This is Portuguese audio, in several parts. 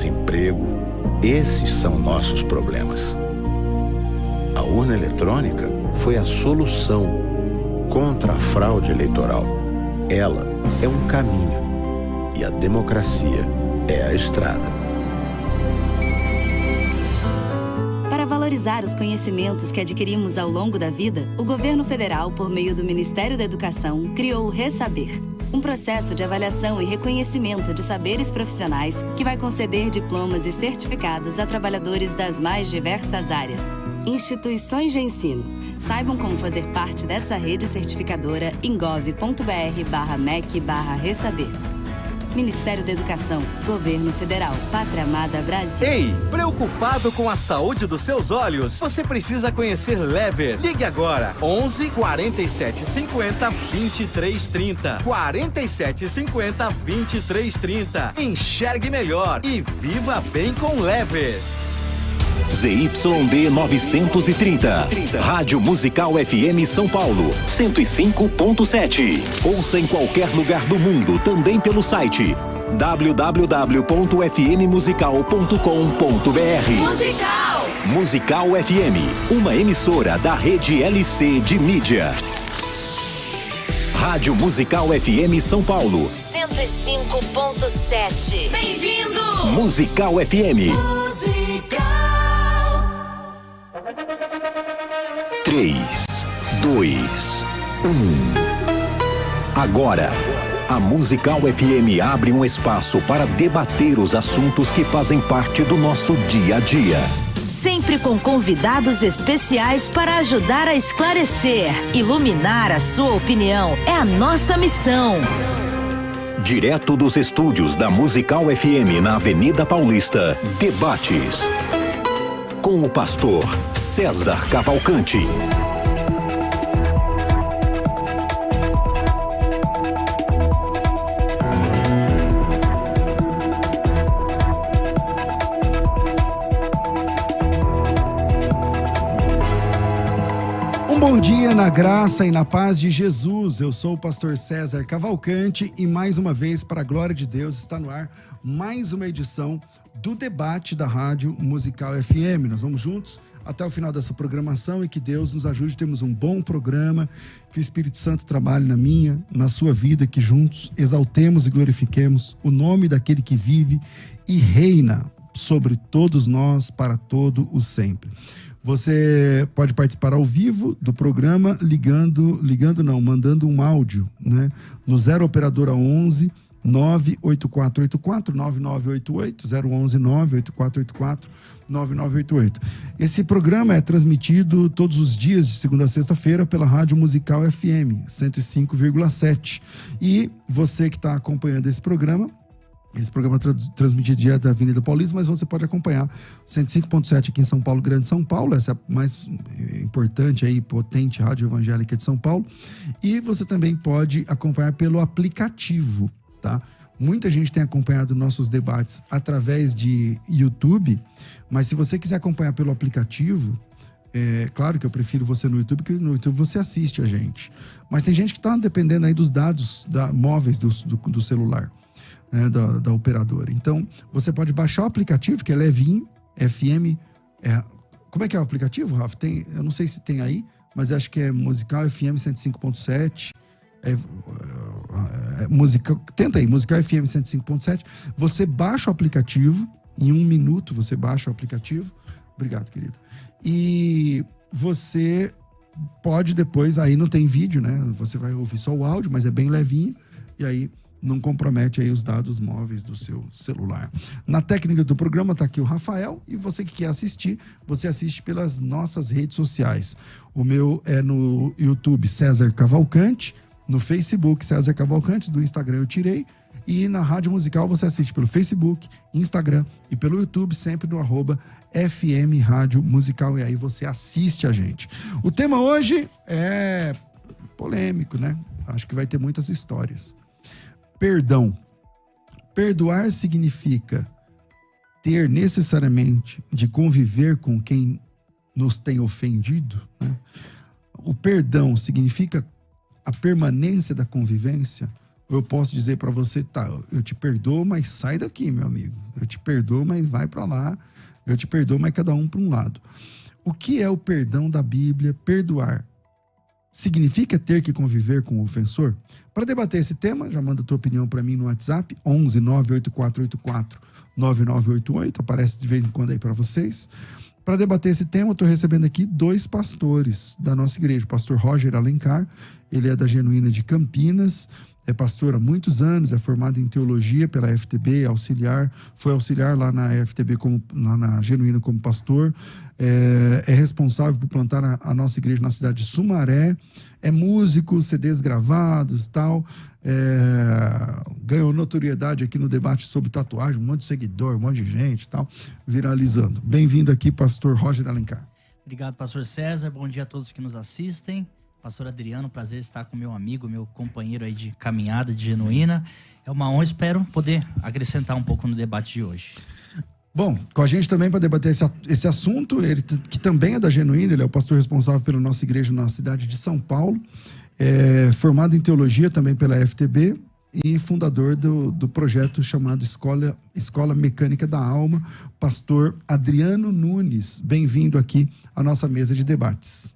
desemprego, esses são nossos problemas. A urna eletrônica foi a solução contra a fraude eleitoral. Ela é um caminho e a democracia é a estrada. Para valorizar os conhecimentos que adquirimos ao longo da vida, o governo federal, por meio do Ministério da Educação, criou o Resaber, um processo de avaliação e reconhecimento de saberes profissionais que vai conceder diplomas e certificados a trabalhadores das mais diversas áreas. Instituições de ensino. Saibam como fazer parte dessa rede certificadora em gov.br/mec/resaber. Ministério da Educação, Governo Federal, Pátria Amada Brasil. Ei, preocupado com a saúde dos seus olhos? Você precisa conhecer Lever. Ligue agora, 11 47 50 23 30. 47 50 23 30. Enxergue melhor e viva bem com Lever. ZYD 930, Rádio Musical FM São Paulo, 105.7. Ouça em qualquer lugar do mundo, também pelo site www.fmmusical.com.br. Musical FM, uma emissora da rede LC de mídia. Rádio Musical FM São Paulo, 105.7. Bem-vindo! Musical FM. 3, 2, 1. Agora, a Musical FM abre um espaço para debater os assuntos que fazem parte do nosso dia a dia. Sempre com convidados especiais para ajudar a esclarecer, iluminar a sua opinião. É a nossa missão. Direto dos estúdios da Musical FM na Avenida Paulista, debates com o pastor César Cavalcante. Bom dia na graça e na paz de Jesus. Eu sou o pastor César Cavalcante e mais uma vez, para a glória de Deus, está no ar mais uma edição do debate da Rádio Musical FM. Nós vamos juntos até o final dessa programação e que Deus nos ajude. Temos um bom programa, que o Espírito Santo trabalhe na minha, na sua vida, que juntos exaltemos e glorifiquemos o nome daquele que vive e reina sobre todos nós para todo o sempre. Você pode participar ao vivo do programa mandando um áudio, né? No 0 operadora 11 98484 9988, 011 98484 9988. Esse programa é transmitido todos os dias de segunda a sexta-feira pela Rádio Musical FM 105,7. E você que está acompanhando esse programa transmitido direto da Avenida Paulista, mas você pode acompanhar 105.7 aqui em São Paulo, Grande São Paulo, essa é a mais importante aí, potente rádio evangélica de São Paulo. E você também pode acompanhar pelo aplicativo, tá? Muita gente tem acompanhado nossos debates através de YouTube, mas se você quiser acompanhar pelo aplicativo, claro que eu prefiro você no YouTube, porque no YouTube você assiste a gente. Mas tem gente que está dependendo aí dos dados móveis do celular. Da operadora. Então, você pode baixar o aplicativo, que é levinho, FM. Como é que é o aplicativo, Rafa? Eu não sei se tem aí, mas acho que é Musical FM 105.7. Tenta aí, Musical FM 105.7. Você baixa o aplicativo, em 1 minuto você baixa o aplicativo. Obrigado, querido. E você pode depois, aí não tem vídeo, né? Você vai ouvir só o áudio, mas é bem levinho. E aí não compromete aí os dados móveis do seu celular. Na técnica do programa está aqui o Rafael, e você que quer assistir, você assiste pelas nossas redes sociais. O meu é no YouTube, César Cavalcante, no Facebook, César Cavalcante, do Instagram eu tirei, e na Rádio Musical você assiste pelo Facebook, Instagram e pelo YouTube, sempre no @FM Rádio Musical, e aí você assiste a gente. O tema hoje é polêmico, né? Acho que vai ter muitas histórias. Perdão. Perdoar significa ter necessariamente de conviver com quem nos tem ofendido, né? O perdão significa a permanência da convivência. Ou eu posso dizer para você, tá, eu te perdoo, mas sai daqui, meu amigo. Eu te perdoo, mas vai para lá. Eu te perdoo, mas cada um para um lado. O que é o perdão da Bíblia? Perdoar significa ter que conviver com o ofensor? Para debater esse tema, já manda a tua opinião para mim no WhatsApp, 11 98484 9988, aparece de vez em quando aí para vocês. Para debater esse tema, eu estou recebendo aqui 2 pastores da nossa igreja. O pastor Roger Alencar, ele é da Genuína de Campinas, é pastor há muitos anos, é formado em teologia pela FTB, foi auxiliar lá na FTB, lá na Genuína como pastor, é responsável por plantar a nossa igreja na cidade de Sumaré, é músico, CDs gravados e tal, ganhou notoriedade aqui no debate sobre tatuagem, um monte de seguidor, um monte de gente e tal, viralizando. Bem-vindo aqui, pastor Roger Alencar. Obrigado, pastor César, bom dia a todos que nos assistem. Pastor Adriano, prazer estar com meu amigo, meu companheiro aí de caminhada, de Genuína. É uma honra, espero poder acrescentar um pouco no debate de hoje. Bom, com a gente também para debater esse assunto, ele que também é da Genuína, ele é o pastor responsável pela nossa igreja na cidade de São Paulo, formado em teologia também pela FTB e fundador do projeto chamado Escola Mecânica da Alma, pastor Adriano Nunes. Bem-vindo aqui à nossa mesa de debates.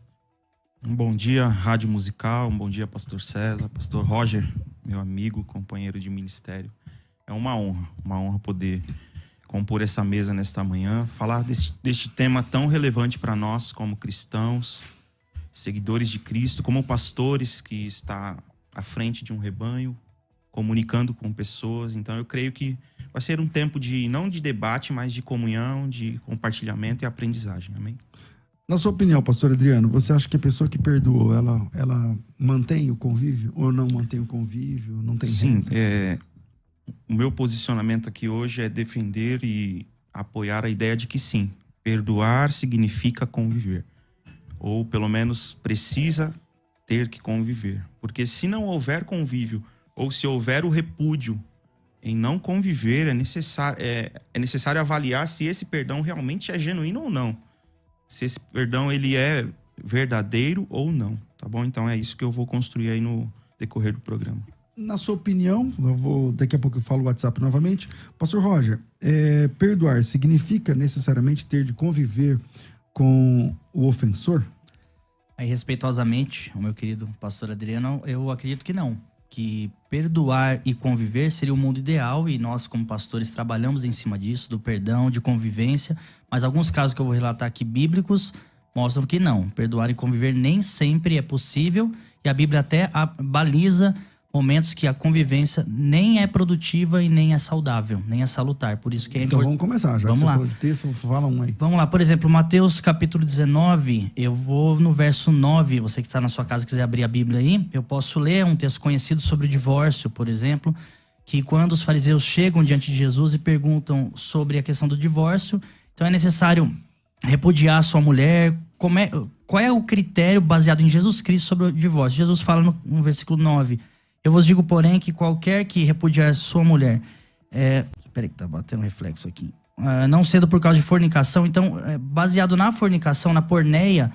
Um bom dia, Rádio Musical, um bom dia, pastor César, pastor Roger, meu amigo, companheiro de ministério. É uma honra poder compor essa mesa nesta manhã, falar deste tema tão relevante para nós como cristãos, seguidores de Cristo, como pastores que está à frente de um rebanho, comunicando com pessoas. Então eu creio que vai ser um tempo não de debate, mas de comunhão, de compartilhamento e aprendizagem. Amém? Na sua opinião, pastor Adriano, você acha que a pessoa que perdoou, ela mantém o convívio ou não mantém o convívio? Não tem Sim, o meu posicionamento aqui hoje é defender e apoiar a ideia de que sim, perdoar significa conviver. Ou pelo menos precisa ter que conviver. Porque se não houver convívio, ou se houver o repúdio em não conviver, é necessário avaliar se esse perdão realmente é genuíno ou não. Se esse perdão ele é verdadeiro ou não, tá bom? Então é isso que eu vou construir aí no decorrer do programa. Na sua opinião, daqui a pouco eu falo o WhatsApp novamente. Pastor Roger, perdoar significa necessariamente ter de conviver com o ofensor? Aí, respeitosamente, o meu querido pastor Adriano, eu acredito que não. Que perdoar e conviver seria o mundo ideal e nós, como pastores, trabalhamos em cima disso, do perdão, de convivência. Mas alguns casos que eu vou relatar aqui bíblicos mostram que não. Perdoar e conviver nem sempre é possível e a Bíblia até baliza momentos que a convivência nem é produtiva e nem é saudável, nem é salutar. Por isso que é importante. Então vamos começar, já vamos que você lá. falou de texto, fala um aí. Vamos lá, por exemplo, Mateus capítulo 19, eu vou no verso 9, você que está na sua casa quiser abrir a Bíblia aí, eu posso ler um texto conhecido sobre o divórcio, por exemplo, que quando os fariseus chegam diante de Jesus e perguntam sobre a questão do divórcio, então é necessário repudiar a sua mulher. Qual é o critério baseado em Jesus Cristo sobre o divórcio? Jesus fala no versículo 9, eu vos digo, porém, que qualquer que repudiar sua mulher... Peraí que tá batendo reflexo aqui. Não sendo por causa de fornicação. Então, baseado na fornicação, na porneia,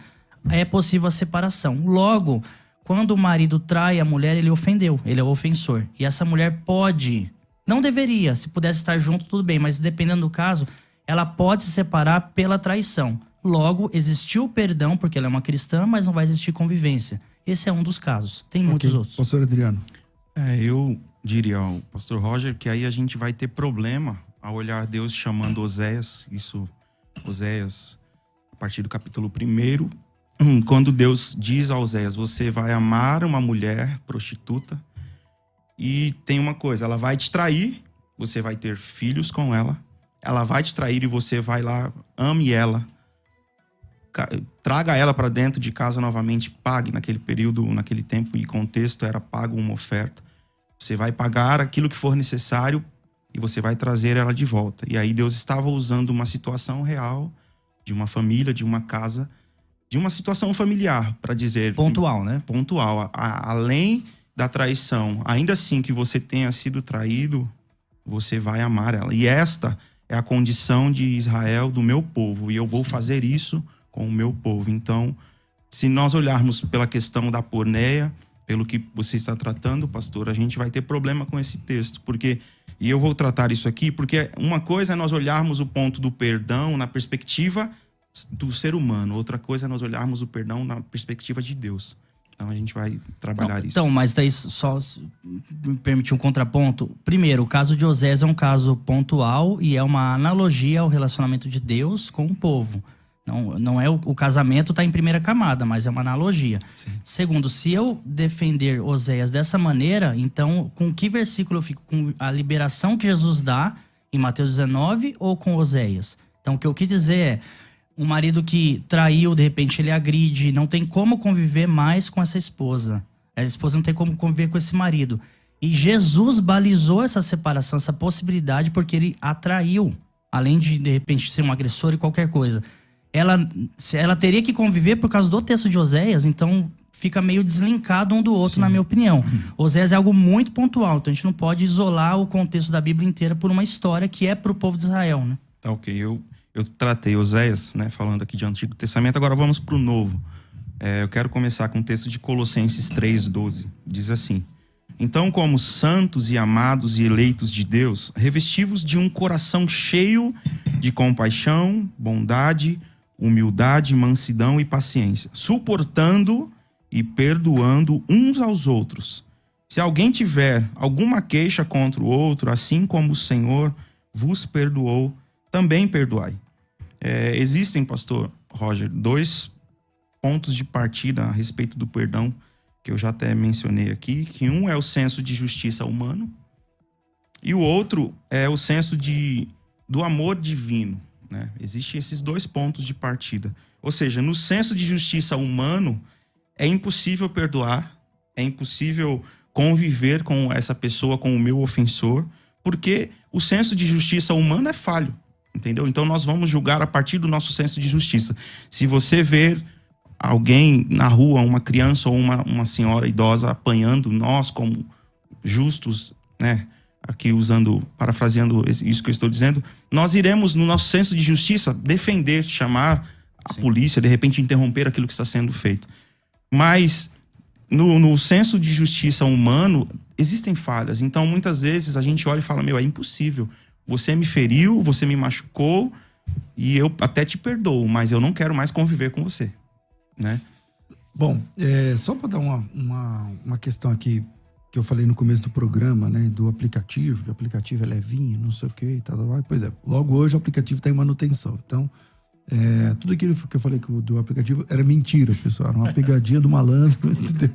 é possível a separação. Logo, quando o marido trai a mulher, ele ofendeu. Ele é o ofensor. E essa mulher pode... Não deveria. Se pudesse estar junto, tudo bem. Mas dependendo do caso, ela pode se separar pela traição. Logo, existiu perdão, porque ela é uma cristã, mas não vai existir convivência. Esse é um dos casos. Tem muitos outros. Pastor Adriano. Eu diria ao pastor Roger que aí a gente vai ter problema ao olhar Deus chamando Oséias, Oséias, a partir do capítulo 1, quando Deus diz a Oséias, você vai amar uma mulher prostituta e tem uma coisa, ela vai te trair, você vai ter filhos com ela, ela vai te trair e você vai lá, ame ela, traga ela para dentro de casa novamente, pague naquele período, naquele tempo e contexto era pago uma oferta. Você vai pagar aquilo que for necessário e você vai trazer ela de volta. E aí Deus estava usando uma situação real de uma família, de uma casa, de uma situação familiar, para dizer... Pontual, né? Pontual. Além da traição, ainda assim que você tenha sido traído, você vai amar ela. E esta é a condição de Israel, do meu povo. E eu vou fazer isso com o meu povo. Então, se nós olharmos pela questão da porneia, pelo que você está tratando, pastor, a gente vai ter problema com esse texto, e eu vou tratar isso aqui, porque uma coisa é nós olharmos o ponto do perdão na perspectiva do ser humano, outra coisa é nós olharmos o perdão na perspectiva de Deus. Então a gente vai trabalhar isso. Então, mas daí só me permitir um contraponto. Primeiro, o caso de Oséias é um caso pontual e é uma analogia ao relacionamento de Deus com o povo. Não é o casamento está em primeira camada, mas é uma analogia. Sim. Segundo, se eu defender Oséias dessa maneira, então com que versículo eu fico? Com a liberação que Jesus dá em Mateus 19 ou com Oséias? Então o que eu quis dizer é, um marido que traiu, de repente ele agride, não tem como conviver mais com essa esposa. A esposa não tem como conviver com esse marido. E Jesus balizou essa separação, essa possibilidade, porque ele a traiu. Além de repente, ser um agressor e qualquer coisa. Ela teria que conviver por causa do texto de Oséias, então fica meio deslinkado um do outro, Sim. na minha opinião. Oséias é algo muito pontual, então a gente não pode isolar o contexto da Bíblia inteira por uma história que é para o povo de Israel, né? Tá, ok. Eu tratei Oséias, né, falando aqui de Antigo Testamento, agora vamos para o Novo. Eu quero começar com o texto de Colossenses 3:12. Diz assim: então, como santos e amados e eleitos de Deus, revestivos de um coração cheio de compaixão, bondade, humildade, mansidão e paciência, suportando e perdoando uns aos outros. Se alguém tiver alguma queixa contra o outro, assim como o Senhor vos perdoou, também perdoai. Existem, pastor Roger, 2 pontos de partida a respeito do perdão, que eu já até mencionei aqui, que um é o senso de justiça humano e o outro é o senso do amor divino, né? Existem esses 2 pontos de partida. Ou seja, no senso de justiça humano, é impossível perdoar, é impossível conviver com essa pessoa, com o meu ofensor, porque o senso de justiça humano é falho, entendeu? Então nós vamos julgar a partir do nosso senso de justiça. Se você ver alguém na rua, uma criança ou uma senhora idosa apanhando, nós como justos, né, aqui parafraseando isso que eu estou dizendo, nós iremos no nosso senso de justiça defender, chamar a polícia, de repente interromper aquilo que está sendo feito. Mas no senso de justiça humano existem falhas, então muitas vezes a gente olha e fala, é impossível, você me feriu, você me machucou e eu até te perdoo, mas eu não quero mais conviver com você, né? Bom, só para dar uma questão aqui que eu falei no começo do programa, né, do aplicativo, que o aplicativo é levinho, não sei o que e tal. Pois é, logo hoje o aplicativo está em manutenção. Então, tudo aquilo que eu falei do aplicativo era mentira, pessoal. Era uma pegadinha do malandro, entendeu?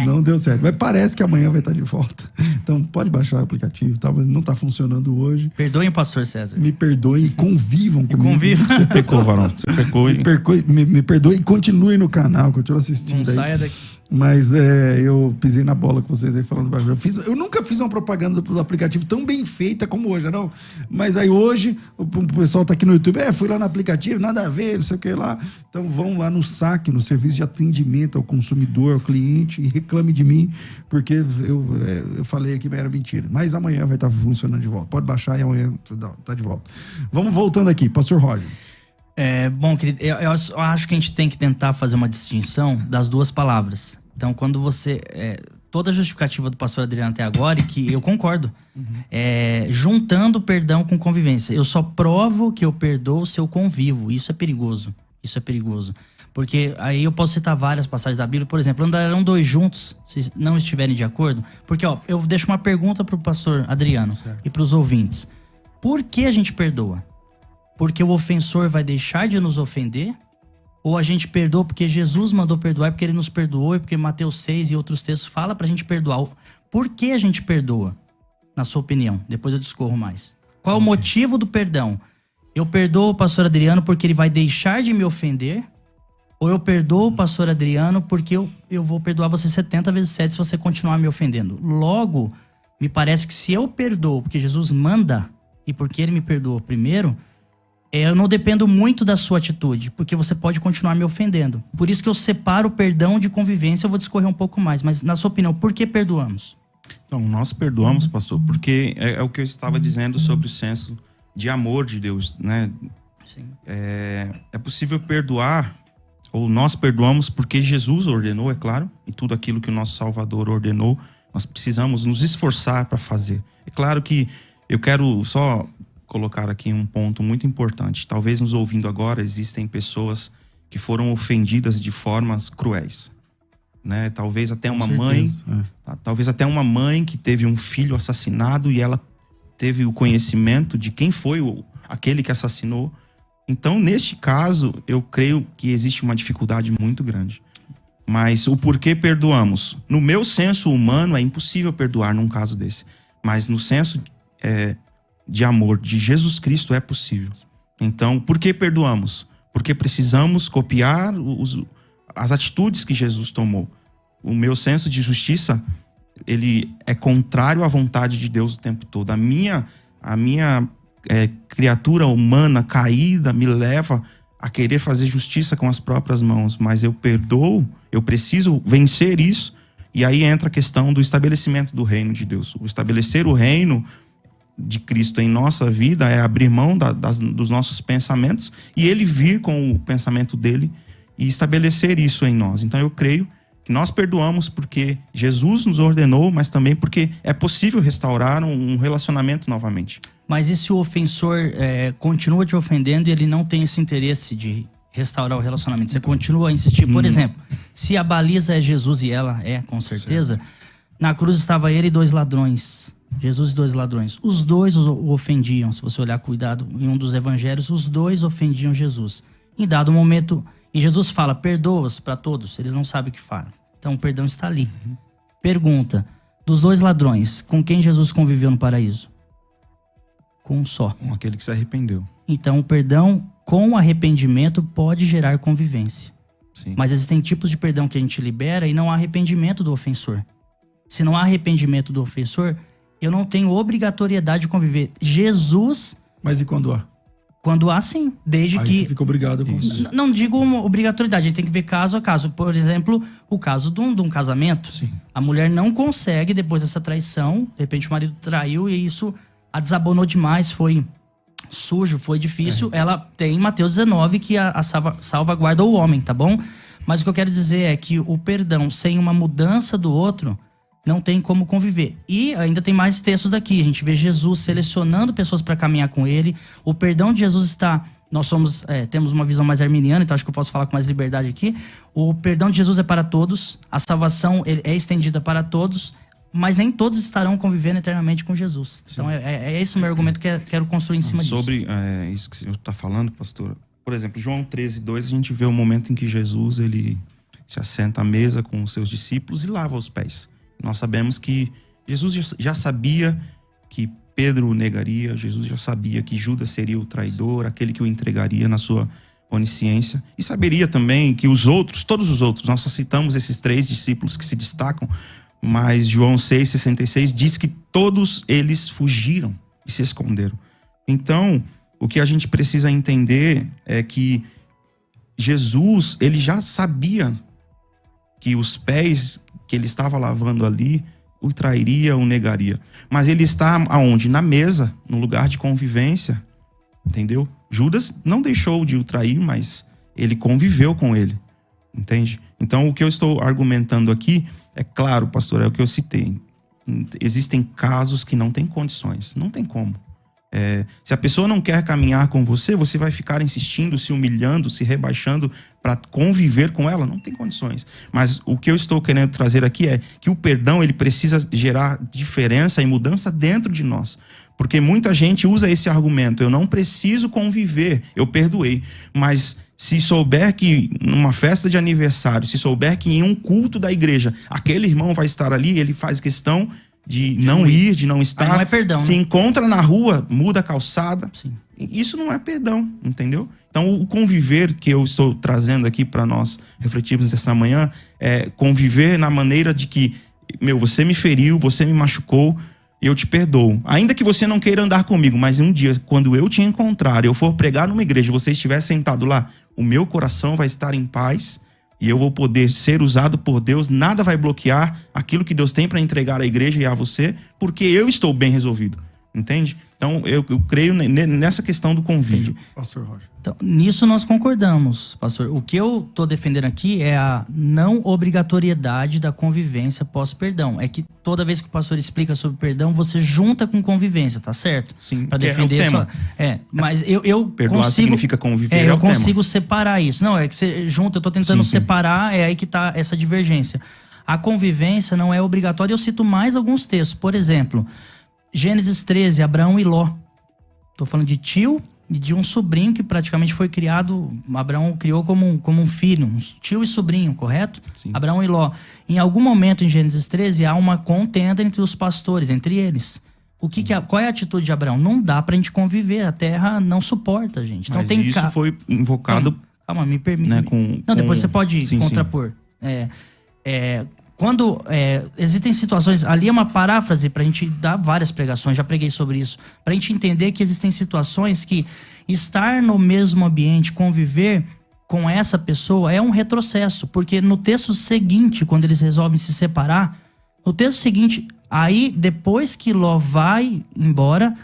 Não deu certo. Mas parece que amanhã vai estar de volta. Então, pode baixar o aplicativo, tá? Mas não está funcionando hoje. Perdoem o pastor César. Me perdoem e convivam comigo. Convivam. Você pecou, varão. Você pecou. Me perdoem e continuem no canal, continuem assistindo. Não saia daqui. Mas eu pisei na bola com vocês aí falando. Eu nunca fiz uma propaganda do aplicativo tão bem feita como hoje, não. Mas aí hoje, o pessoal tá aqui no YouTube, fui lá no aplicativo, nada a ver, não sei o que lá. Então vão lá no SAC, no serviço de atendimento ao consumidor, ao cliente, e reclame de mim, porque eu falei aqui, mas era mentira. Mas amanhã vai estar funcionando de volta. Pode baixar e amanhã tá de volta. Vamos voltando aqui, pastor Roger. Bom, querido, eu acho que a gente tem que tentar fazer uma distinção das 2 palavras. Então, quando você... toda a justificativa do pastor Adriano até agora, e que eu concordo, juntando perdão com convivência. Eu só provo que eu perdoo se eu convivo. Isso é perigoso. Isso é perigoso. Porque aí eu posso citar várias passagens da Bíblia. Por exemplo, andarão 2 juntos, se não estiverem de acordo. Porque, eu deixo uma pergunta para o pastor Adriano e para os ouvintes. Por que a gente perdoa? Porque o ofensor vai deixar de nos ofender? Ou a gente perdoa porque Jesus mandou perdoar, porque ele nos perdoou, e porque Mateus 6 e outros textos falam pra gente perdoar. Por que a gente perdoa? Na sua opinião? Depois eu discorro mais. Qual é o motivo do perdão? Eu perdoo o pastor Adriano porque ele vai deixar de me ofender? Ou eu perdoo o pastor Adriano porque eu vou perdoar você 70 vezes 7 se você continuar me ofendendo? Logo, me parece que se eu perdoo porque Jesus manda e porque ele me perdoou primeiro... eu não dependo muito da sua atitude, porque você pode continuar me ofendendo. Por isso que eu separo o perdão de convivência, eu vou discorrer um pouco mais. Mas, na sua opinião, por que perdoamos? Então, nós perdoamos, pastor, porque é o que eu estava dizendo sobre o senso de amor de Deus, né? Sim. É possível perdoar ou nós perdoamos porque Jesus ordenou, é claro, e tudo aquilo que o nosso Salvador ordenou, nós precisamos nos esforçar para fazer. É claro que eu quero só colocar aqui um ponto muito importante. Talvez nos ouvindo agora, existem pessoas que foram ofendidas de formas cruéis, né? Talvez até uma mãe, talvez até uma mãe que teve um filho assassinado e ela teve o conhecimento de quem foi aquele que assassinou. Então, neste caso, eu creio que existe uma dificuldade muito grande. Mas o porquê perdoamos? No meu senso humano, é impossível perdoar num caso desse. Mas no senso de amor de Jesus Cristo é possível. Então, por que perdoamos? Porque precisamos copiar as atitudes que Jesus tomou. O meu senso de justiça, ele é contrário à vontade de Deus o tempo todo. A minha criatura humana caída me leva a querer fazer justiça com as próprias mãos, mas eu perdoo, eu preciso vencer isso, e aí entra a questão do estabelecimento do reino de Deus. O estabelecer o reino de Cristo em nossa vida é abrir mão dos nossos pensamentos e ele vir com o pensamento dele e estabelecer isso em nós. Então eu creio que nós perdoamos porque Jesus nos ordenou, mas também porque é possível restaurar um relacionamento novamente. Mas e se o ofensor continua te ofendendo e ele não tem esse interesse de restaurar o relacionamento? Você continua a insistir. Por exemplo, se a baliza é Jesus, e ela é, com certeza, na cruz estava ele e 2 ladrões. Jesus e 2 ladrões. Os 2 o ofendiam. Se você olhar cuidado em um dos evangelhos, os 2 ofendiam Jesus. Em dado momento, e Jesus fala, perdoa-os para todos. Eles não sabem o que falam. Então o perdão está ali. Pergunta, dos 2 ladrões, com quem Jesus conviveu no paraíso? Com um só. Com aquele que se arrependeu. Então o perdão com arrependimento pode gerar convivência. Sim. Mas existem tipos de perdão que a gente libera e não há arrependimento do ofensor. Se não há arrependimento do ofensor, eu não tenho obrigatoriedade de conviver. Jesus... Mas e quando há? Quando há, sim. Desde aí que... você fica obrigado com isso. Não digo uma obrigatoriedade, a gente tem que ver caso a caso. Por exemplo, o caso de um casamento. Sim. A mulher não consegue, depois dessa traição, de repente o marido traiu e isso a desabonou demais, foi sujo, foi difícil. Ela tem Mateus 19 que a salvaguarda o homem, tá bom? Mas o que eu quero dizer é que o perdão sem uma mudança do outro não tem como conviver. E ainda tem mais textos daqui. A gente vê Jesus selecionando pessoas para caminhar com ele. O perdão de Jesus está... Nós temos uma visão mais arminiana, então acho que eu posso falar com mais liberdade aqui. O perdão de Jesus é para todos. A salvação é estendida para todos. Mas nem todos estarão convivendo eternamente com Jesus. Sim. Então é esse o meu argumento que eu quero construir em cima disso. Sobre isso que o senhor está falando, pastor. Por exemplo, João 13:2, a gente vê o momento em que Jesus ele se assenta à mesa com os seus discípulos e lava os pés. Nós sabemos que Jesus já sabia que Pedro o negaria, Jesus já sabia que Judas seria o traidor, aquele que o entregaria na sua onisciência. E saberia também que todos os outros, nós só citamos esses 3 discípulos que se destacam, mas João 6,66 diz que todos eles fugiram e se esconderam. Então, o que a gente precisa entender é que Jesus, ele já sabia que os pés que ele estava lavando ali o trairia, o negaria. Mas ele está aonde? Na mesa, no lugar de convivência, entendeu? Judas não deixou de o trair, mas ele conviveu com ele, entende? Então, o que eu estou argumentando aqui, é claro, pastor, é o que eu citei. Existem casos que não tem condições, não tem como. Se a pessoa não quer caminhar com você, você vai ficar insistindo, se humilhando, se rebaixando para conviver com ela? Não tem condições. Mas o que eu estou querendo trazer aqui é que o perdão ele precisa gerar diferença e mudança dentro de nós. Porque muita gente usa esse argumento, eu não preciso conviver, eu perdoei. Mas se souber que numa festa de aniversário, se souber que em um culto da igreja, aquele irmão vai estar ali, ele faz questão de não ir, de não estar. Aí não é perdão, se encontra na rua, muda a calçada. Sim. Isso não é perdão, entendeu? Então, o conviver que eu estou trazendo aqui para nós refletirmos esta manhã é conviver na maneira de que, você me feriu, você me machucou, eu te perdoo. Ainda que você não queira andar comigo, mas um dia, quando eu te encontrar, eu for pregar numa igreja, você estiver sentado lá, o meu coração vai estar em paz e eu vou poder ser usado por Deus, nada vai bloquear aquilo que Deus tem para entregar à igreja e a você, porque eu estou bem resolvido, entende? Então, eu creio nessa questão do convívio. Pastor Roger. Então, nisso nós concordamos, pastor. O que eu estou defendendo aqui é a não obrigatoriedade da convivência pós-perdão. É que toda vez que o pastor explica sobre perdão, você junta com convivência, tá certo? Sim, para defender é o tema. Mas eu Perdoar consigo, significa conviver, eu o consigo tema. separar isso. Não, é que você junta, eu estou tentando separar, é aí que está essa divergência. A convivência não é obrigatória. Eu cito mais alguns textos. Por exemplo, Gênesis 13, Abraão e Ló. Estou falando de tio e de um sobrinho que praticamente foi criado, Abraão criou como um filho, um tio e sobrinho, correto? Sim. Abraão e Ló. Em algum momento em Gênesis 13 há uma contenda entre os pastores, entre eles. Qual é a atitude de Abraão? Não dá pra gente conviver, a terra não suporta a gente. Então, mas isso foi invocado... Calma, me permite. Né, depois você pode contrapor. Quando existem situações, ali é uma paráfrase pra gente dar várias pregações, já preguei sobre isso, pra gente entender que existem situações que estar no mesmo ambiente, conviver com essa pessoa é um retrocesso, porque no texto seguinte, quando eles resolvem se separar, no texto seguinte, aí depois que Ló vai embora,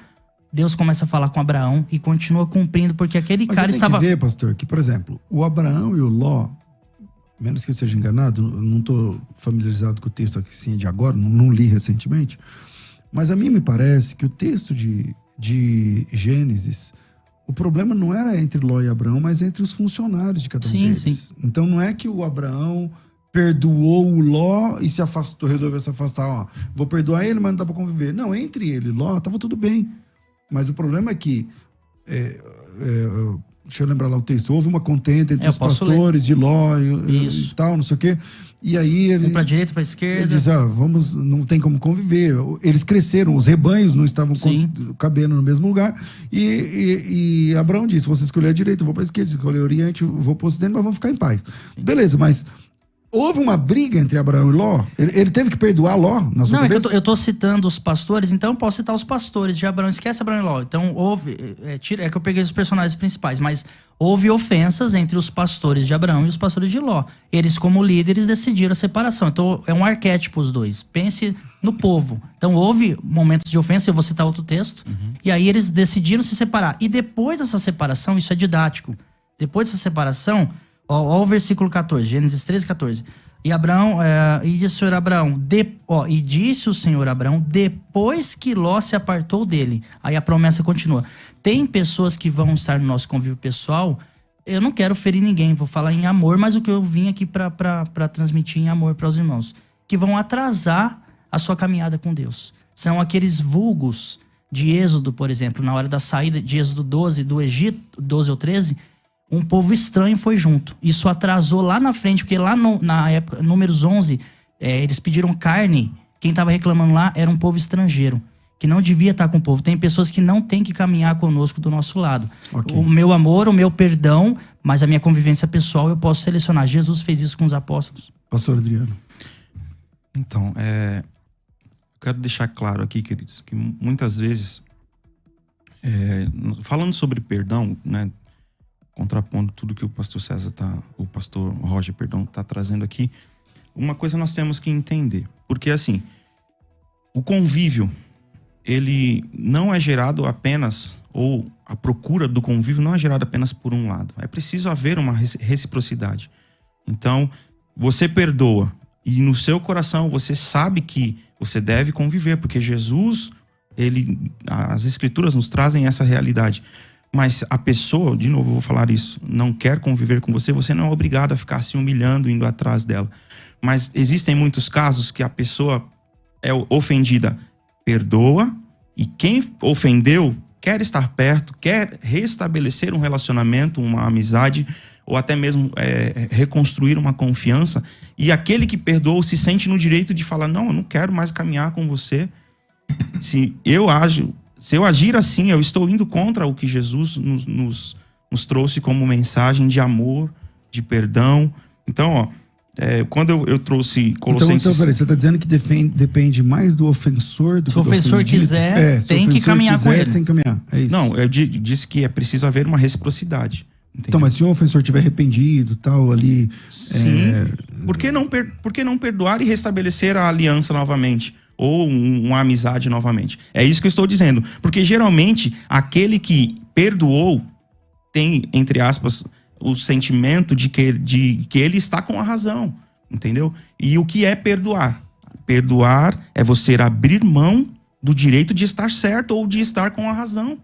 Deus começa a falar com Abraão e continua cumprindo, porque aquele cara estava... Mas você tem que ver, pastor, que, por exemplo, o Abraão e o Ló, menos que eu esteja enganado, não estou familiarizado com o texto assim de agora, não li recentemente, mas a mim me parece que o texto de Gênesis, o problema não era entre Ló e Abraão, mas entre os funcionários de cada um deles. Sim. Então não é que o Abraão perdoou o Ló e se afastou, resolveu se afastar, vou perdoar ele, mas não dá para conviver. Não, entre ele e Ló estava tudo bem. Mas o problema é que deixa eu lembrar lá o texto. Houve uma contenda entre os pastores de Ló e tal, não sei o quê. E aí ele... Um pra direita, pra esquerda. Ele diz, não tem como conviver. Eles cresceram, os rebanhos não estavam cabendo no mesmo lugar. E Abraão disse, se você escolher a direita, eu vou pra esquerda. Se escolher o oriente, eu vou pro ocidente, mas vamos ficar em paz. Sim. Beleza, mas... Houve uma briga entre Abraão e Ló? Ele teve que perdoar Ló na sua cabeça? Não, é que eu tô citando os pastores, então eu posso citar os pastores de Abraão. Esquece Abraão e Ló. Então houve... É que eu peguei os personagens principais, mas houve ofensas entre os pastores de Abraão e os pastores de Ló. Eles, como líderes, decidiram a separação. Então é um arquétipo os dois. Pense no povo. Então houve momentos de ofensa, eu vou citar outro texto, e aí eles decidiram se separar. E depois dessa separação, isso é didático, depois dessa separação... Ó o versículo 14, Gênesis 13, 14. E Abraão, e disse o Senhor Abraão, e disse o Senhor Abraão, depois que Ló se apartou dele. Aí a promessa continua. Tem pessoas que vão estar no nosso convívio pessoal, eu não quero ferir ninguém, vou falar em amor, mas o que eu vim aqui para transmitir em amor para os irmãos, que vão atrasar a sua caminhada com Deus. São aqueles vulgos de Êxodo, por exemplo, na hora da saída de Êxodo 12 do Egito, 12 ou 13, um povo estranho foi junto. Isso atrasou lá na frente, porque lá na época, Números 11, eles pediram carne. Quem estava reclamando lá era um povo estrangeiro, que não devia estar com o povo. Tem pessoas que não têm que caminhar conosco do nosso lado. Okay. O meu amor, o meu perdão, mas a minha convivência pessoal eu posso selecionar. Jesus fez isso com os apóstolos. Pastor Adriano. Então, quero deixar claro aqui, queridos, que muitas vezes, falando sobre perdão, né, contrapondo tudo que o pastor Roger, tá trazendo aqui, uma coisa nós temos que entender. Porque, assim, o convívio, ele não é gerado apenas, ou a procura do convívio não é gerada apenas por um lado. É preciso haver uma reciprocidade. Então, você perdoa e no seu coração você sabe que você deve conviver, porque Jesus, as Escrituras nos trazem essa realidade. Mas a pessoa, de novo eu vou falar isso, não quer conviver com você, você não é obrigado a ficar se humilhando, indo atrás dela. Mas existem muitos casos que a pessoa é ofendida, perdoa, e quem ofendeu quer estar perto, quer restabelecer um relacionamento, uma amizade, ou até mesmo reconstruir uma confiança, e aquele que perdoou se sente no direito de falar, não, eu não quero mais caminhar com você. Se eu agir assim, eu estou indo contra o que Jesus nos trouxe como mensagem de amor, de perdão. Então, quando eu trouxe Colossenses... Então, peraí, você está dizendo que depende mais do ofensor do que do ofendido? Se o ofensor quiser, tem que caminhar com ele. Tem que caminhar, é isso. Não, eu disse que é preciso haver uma reciprocidade. Entendeu? Então, mas se o ofensor estiver arrependido, tal, ali... Sim, por que não perdoar e restabelecer a aliança novamente? ou uma amizade novamente. É isso que eu estou dizendo. Porque geralmente aquele que perdoou tem, entre aspas, o sentimento de que ele está com a razão, entendeu? E o que é perdoar? Perdoar é você abrir mão do direito de estar certo ou de estar com a razão.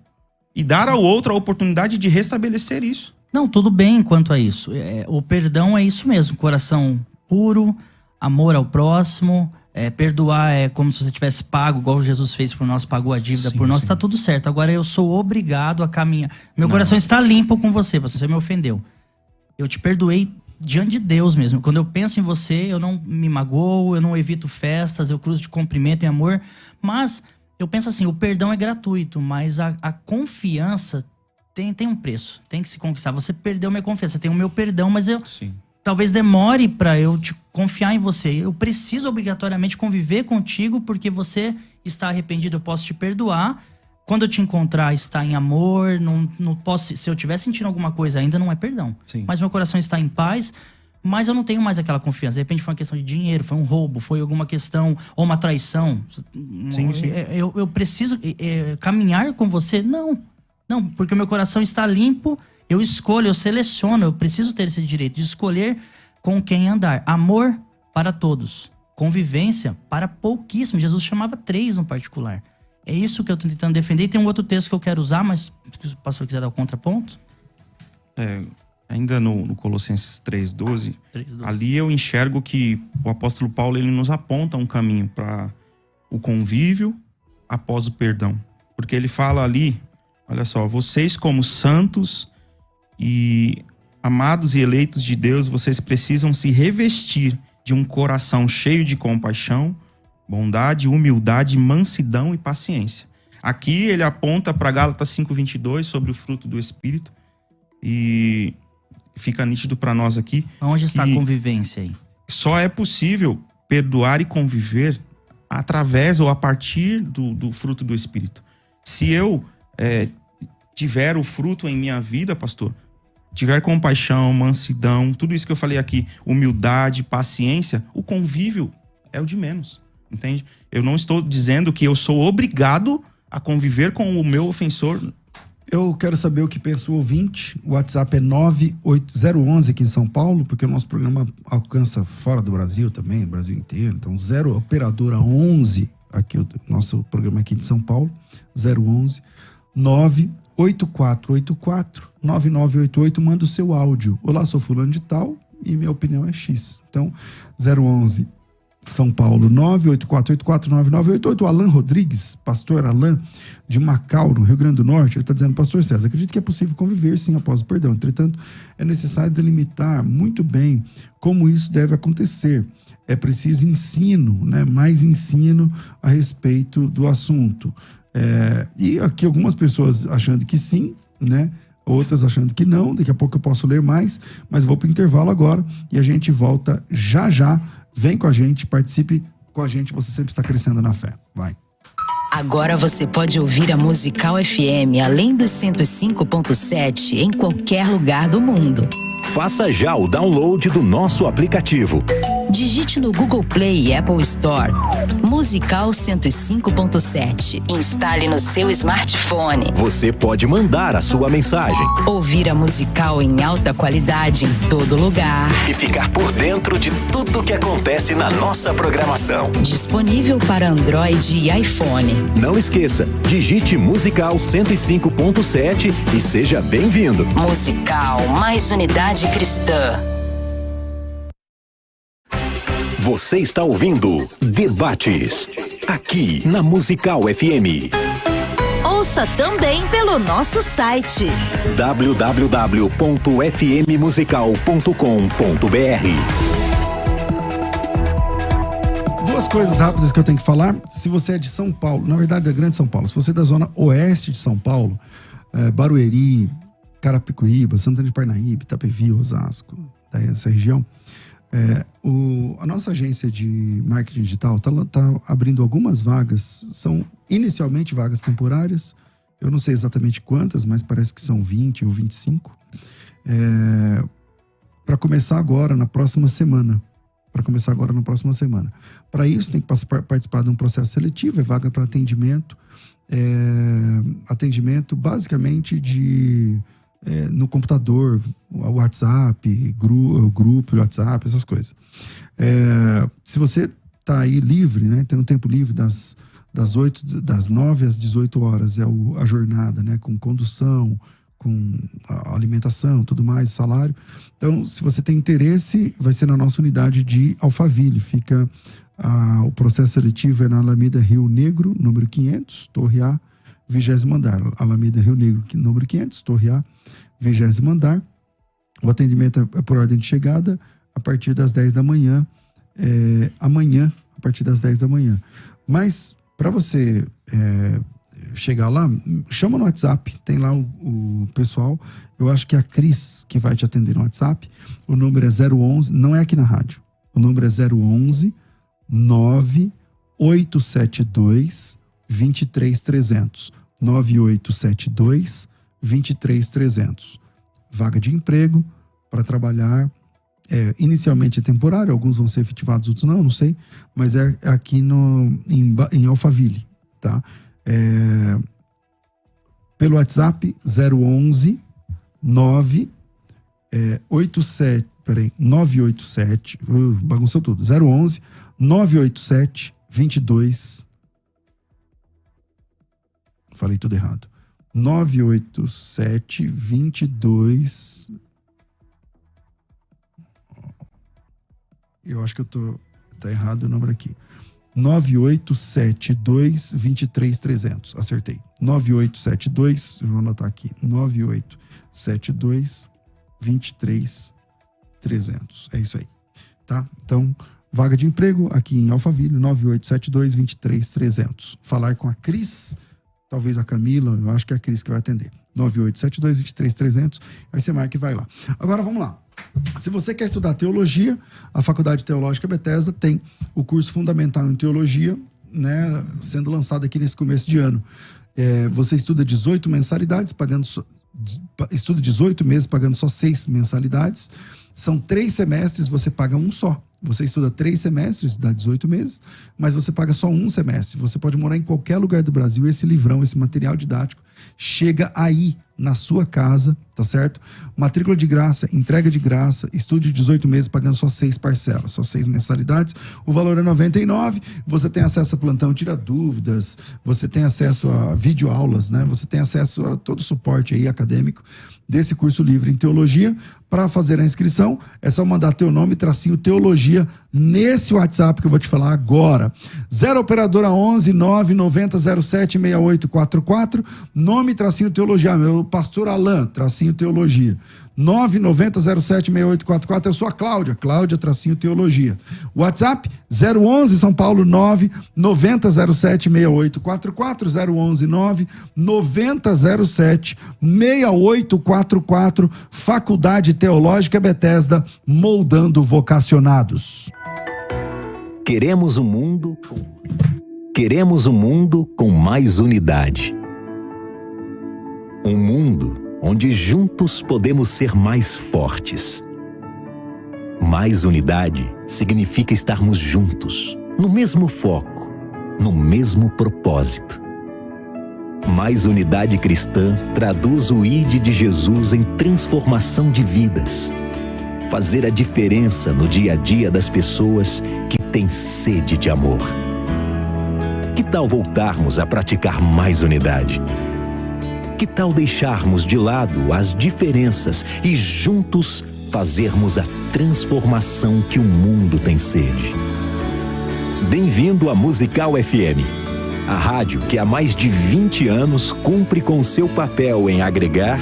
E dar ao outro a oportunidade de restabelecer isso. Não, tudo bem quanto a isso. O perdão é isso mesmo, coração puro, amor ao próximo. Perdoar é como se você tivesse pago, igual Jesus fez por nós, pagou a dívida por nós, tá tudo certo. Agora eu sou obrigado a caminhar. Meu coração está limpo com você me ofendeu. Eu te perdoei diante de Deus mesmo. Quando eu penso em você, eu não me magoo, eu não evito festas, eu cruzo de cumprimento em amor. Mas eu penso assim, o perdão é gratuito, mas a confiança tem um preço, tem que se conquistar. Você perdeu minha confiança, tem o meu perdão, mas eu talvez demore para eu te confiar em você. Eu preciso obrigatoriamente conviver contigo porque você está arrependido, eu posso te perdoar. Quando eu te encontrar, está em amor, não posso. Se eu estiver sentindo alguma coisa ainda, não é perdão. Sim. Mas meu coração está em paz, mas eu não tenho mais aquela confiança. De repente foi uma questão de dinheiro, foi um roubo, foi alguma questão, ou uma traição. Sim. Eu preciso caminhar com você? Não, porque o meu coração está limpo, eu escolho, eu seleciono, eu preciso ter esse direito de escolher com quem andar. Amor para todos, convivência para pouquíssimos. Jesus chamava 3 no particular. É isso que eu estou tentando defender. E tem um outro texto que eu quero usar, mas se o pastor quiser dar o contraponto. Ainda no Colossenses 3:12, ali eu enxergo que o apóstolo Paulo ele nos aponta um caminho para o convívio após o perdão. Porque ele fala ali, olha só, vocês como santos e amados e eleitos de Deus, vocês precisam se revestir de um coração cheio de compaixão, bondade, humildade, mansidão e paciência. Aqui ele aponta para Gálatas 5:22 sobre o fruto do Espírito e fica nítido para nós aqui. Onde está a convivência aí? Só é possível perdoar e conviver através ou a partir do fruto do Espírito. Se eu tiver o fruto em minha vida, pastor, tiver compaixão, mansidão, tudo isso que eu falei aqui, humildade, paciência, o convívio é o de menos. Entende? Eu não estou dizendo que eu sou obrigado a conviver com o meu ofensor. Eu quero saber o que pensa o ouvinte. O WhatsApp é 98011 aqui em São Paulo, porque o nosso programa alcança fora do Brasil também, o Brasil inteiro. Então, 0 operadora 11, aqui o nosso programa aqui de São Paulo, 011 98484 9988, manda o seu áudio. Olá, sou fulano de tal e minha opinião é X. Então, 011 São Paulo, 984849988. O Alan Rodrigues, pastor Alan, de Macau, no Rio Grande do Norte, ele está dizendo: pastor César, acredito que é possível conviver sim após o perdão. Entretanto, é necessário delimitar muito bem como isso deve acontecer. É preciso ensino, né? Mais ensino a respeito do assunto. E aqui algumas pessoas achando que sim, né? Outras achando que não. Daqui a pouco eu posso ler mais, mas vou para o intervalo agora e a gente volta já já. Vem com a gente, participe com a gente, você sempre está crescendo na fé. Vai. Agora você pode ouvir a Musical FM além dos 105.7 em qualquer lugar do mundo. Faça já o download do nosso aplicativo. Digite no Google Play e Apple Store Musical 105.7. Instale no seu smartphone. Você pode mandar a sua mensagem. Ouvir a Musical em alta qualidade em todo lugar. E ficar por dentro de tudo que acontece na nossa programação. Disponível para Android e iPhone. Não esqueça, digite Musical 105.7 e seja bem-vindo. Musical, mais unidade cristã. Você está ouvindo Debates, aqui na Musical FM. Ouça também pelo nosso site www.fmmusical.com.br. Duas coisas rápidas que eu tenho que falar. Se você é de São Paulo, na verdade da Grande São Paulo, se você é da zona oeste de São Paulo, Barueri, Carapicuíba, Santana de Parnaíba, Itapevi, Osasco, essa região, a nossa agência de marketing digital tá abrindo algumas vagas. São inicialmente vagas temporárias. Eu não sei exatamente quantas, mas parece que são 20 ou 25. Para começar agora, na próxima semana. para começar agora na próxima semana. Para isso, tem que participar de um processo seletivo, é vaga para atendimento. Atendimento basicamente no computador, WhatsApp, grupo, WhatsApp, essas coisas. Se você está aí livre, né, tem um tempo livre das 9 às 18 horas, a jornada, né, com condução, com a alimentação, tudo mais, salário. Então, se você tem interesse, vai ser na nossa unidade de Alphaville. Fica o processo seletivo na Alameda Rio Negro, número 500, Torre A, 20º andar. Alameda Rio Negro, número 500, Torre A, 20º andar. O atendimento é por ordem de chegada a partir das 10 da manhã, amanhã, a partir das 10 da manhã. Mas, para você chegar lá, chama no WhatsApp, tem lá o pessoal, eu acho que é a Cris que vai te atender no WhatsApp. O número é 011, não é aqui na rádio, o número é 011 9872 23300, 9872 23300. Vaga de emprego para trabalhar, inicialmente é temporário, alguns vão ser efetivados, outros não sei, mas é aqui em Alphaville, tá? Pelo WhatsApp 011 987, bagunçou tudo, 011 987 22, falei tudo errado, 987 22, eu acho que tá errado o número aqui, 9872 23300, acertei, 9872, eu vou anotar aqui, 9872 23300, é isso aí, tá? Então, vaga de emprego aqui em Alphaville, 9872 23300. Falar com a Cris, talvez a Camila, eu acho que é a Cris que vai atender, 9872 23300, aí você marca e vai lá. Agora vamos lá. Se você quer estudar teologia, a Faculdade Teológica Bethesda tem o curso fundamental em teologia, né, sendo lançado aqui nesse começo de ano. Você estuda 18 mensalidades, estuda 18 meses, pagando só 6 mensalidades. São 3 semestres, você paga um só. Você estuda 3 semestres, dá 18 meses, mas você paga só um semestre. Você pode morar em qualquer lugar do Brasil. Esse livrão, esse material didático, chega aí, na sua casa, tá certo? Matrícula de graça, entrega de graça, estude 18 meses, pagando só 6 parcelas, só 6 mensalidades. O valor é R$99. Você tem acesso a plantão, tira dúvidas, você tem acesso a videoaulas, né? Você tem acesso a todo o suporte aí acadêmico desse curso livre em teologia. Para fazer a inscrição, é só mandar teu nome, tracinho teologia, nesse WhatsApp que eu vou te falar agora. 0 operadora 11 990 07 6844, nome, tracinho teologia, meu pastor Alain, tracinho teologia. 990 07 6844, eu sou a Cláudia, tracinho teologia. WhatsApp 011 São Paulo 990 07 6844, 011 990 07 6844, Faculdade Teológica Bethesda, moldando vocacionados. Queremos um mundo com mais unidade. Um mundo onde juntos podemos ser mais fortes. Mais unidade significa estarmos juntos, no mesmo foco, no mesmo propósito. Mais unidade cristã traduz o ID de Jesus em transformação de vidas. Fazer a diferença no dia a dia das pessoas que têm sede de amor. Que tal voltarmos a praticar mais unidade? Que tal deixarmos de lado as diferenças e juntos fazermos a transformação que o mundo tem sede? Bem-vindo à Musical FM, a rádio que há mais de 20 anos cumpre com seu papel em agregar,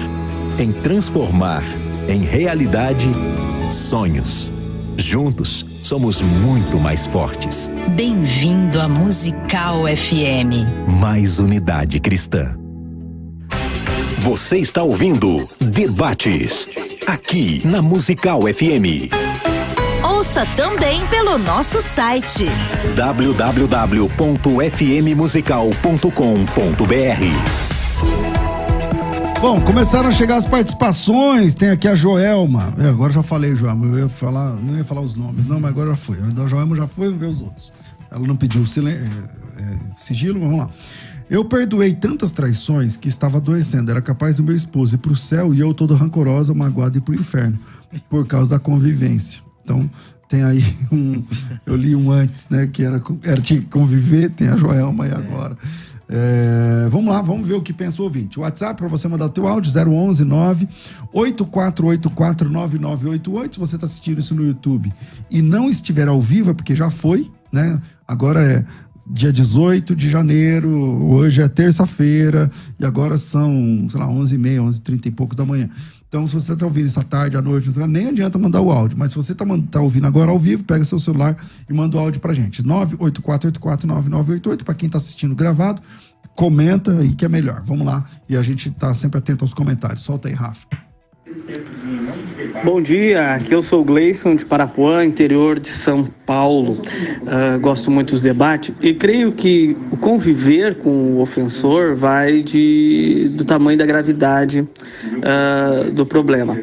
em transformar, em realidade, sonhos. Juntos, somos muito mais fortes. Bem-vindo à Musical FM. Mais unidade cristã. Você está ouvindo Debates, aqui na Musical FM. Ouça também pelo nosso site www.fmmusical.com.br. Bom, começaram a chegar as participações. Tem aqui a Joelma. Agora já falei, Joelma. Não ia falar os nomes, não, mas agora já foi. A Joelma já foi, vamos ver os outros. Ela não pediu sigilo, vamos lá. Eu perdoei tantas traições que estava adoecendo. Era capaz do meu esposo ir pro céu e eu toda rancorosa, magoada, ir pro inferno. Por causa da convivência. Então, tem aí eu li um antes, né? Que tinha que conviver. Tem a Joelma aí agora. Vamos lá, vamos ver o que pensa o ouvinte. O WhatsApp para você mandar o teu áudio, 011 98484 9988. Se você está assistindo isso no YouTube e não estiver ao vivo, é porque já foi, né? Agora é dia 18 de janeiro, hoje é terça-feira e agora são, sei lá, 11h30, 11h30 e poucos da manhã. Então, se você está ouvindo essa tarde, à noite, nem adianta mandar o áudio. Mas se você tá ouvindo agora ao vivo, pega seu celular e manda o áudio pra gente. 984849988. Para quem está assistindo gravado, comenta aí que é melhor. Vamos lá. E a gente tá sempre atento aos comentários. Solta aí, Rafa. Bom dia, aqui eu sou o Gleison de Parapuã, interior de São Paulo. Gosto muito dos debates e creio que o conviver com o ofensor vai do tamanho da gravidade do problema.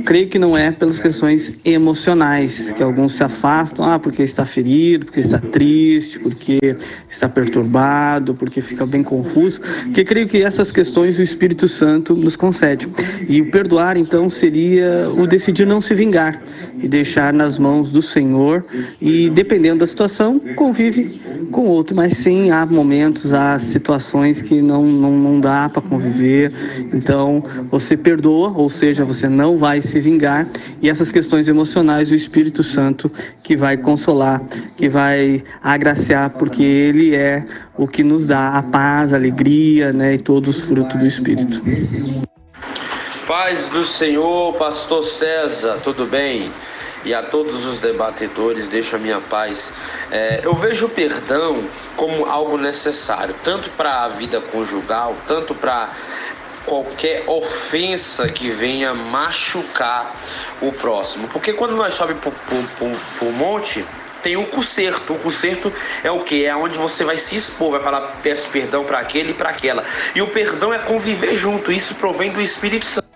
Creio que não é pelas questões emocionais, que alguns se afastam, porque está ferido, porque está triste, porque está perturbado, porque fica bem confuso, que creio que essas questões o Espírito Santo nos concede. E o perdoar, então, seria o decidir não se vingar e deixar nas mãos do Senhor e, dependendo da situação, convive com o outro. Mas sim, há momentos, há situações que não dá para conviver. Então, você perdoa, ou seja, você não vai se vingar. E essas questões emocionais, o Espírito Santo que vai consolar, que vai agraciar, porque Ele é o que nos dá a paz, a alegria, né, e todos os frutos do Espírito. Paz do Senhor, pastor César, tudo bem? E a todos os debatedores, deixa a minha paz. Eu vejo o perdão como algo necessário, tanto para a vida conjugal, tanto para qualquer ofensa que venha machucar o próximo. Porque quando nós sobemos pro monte, tem o conserto. O conserto é o quê? É onde você vai se expor, vai falar, peço perdão para aquele e para aquela. E o perdão é conviver junto, isso provém do Espírito Santo.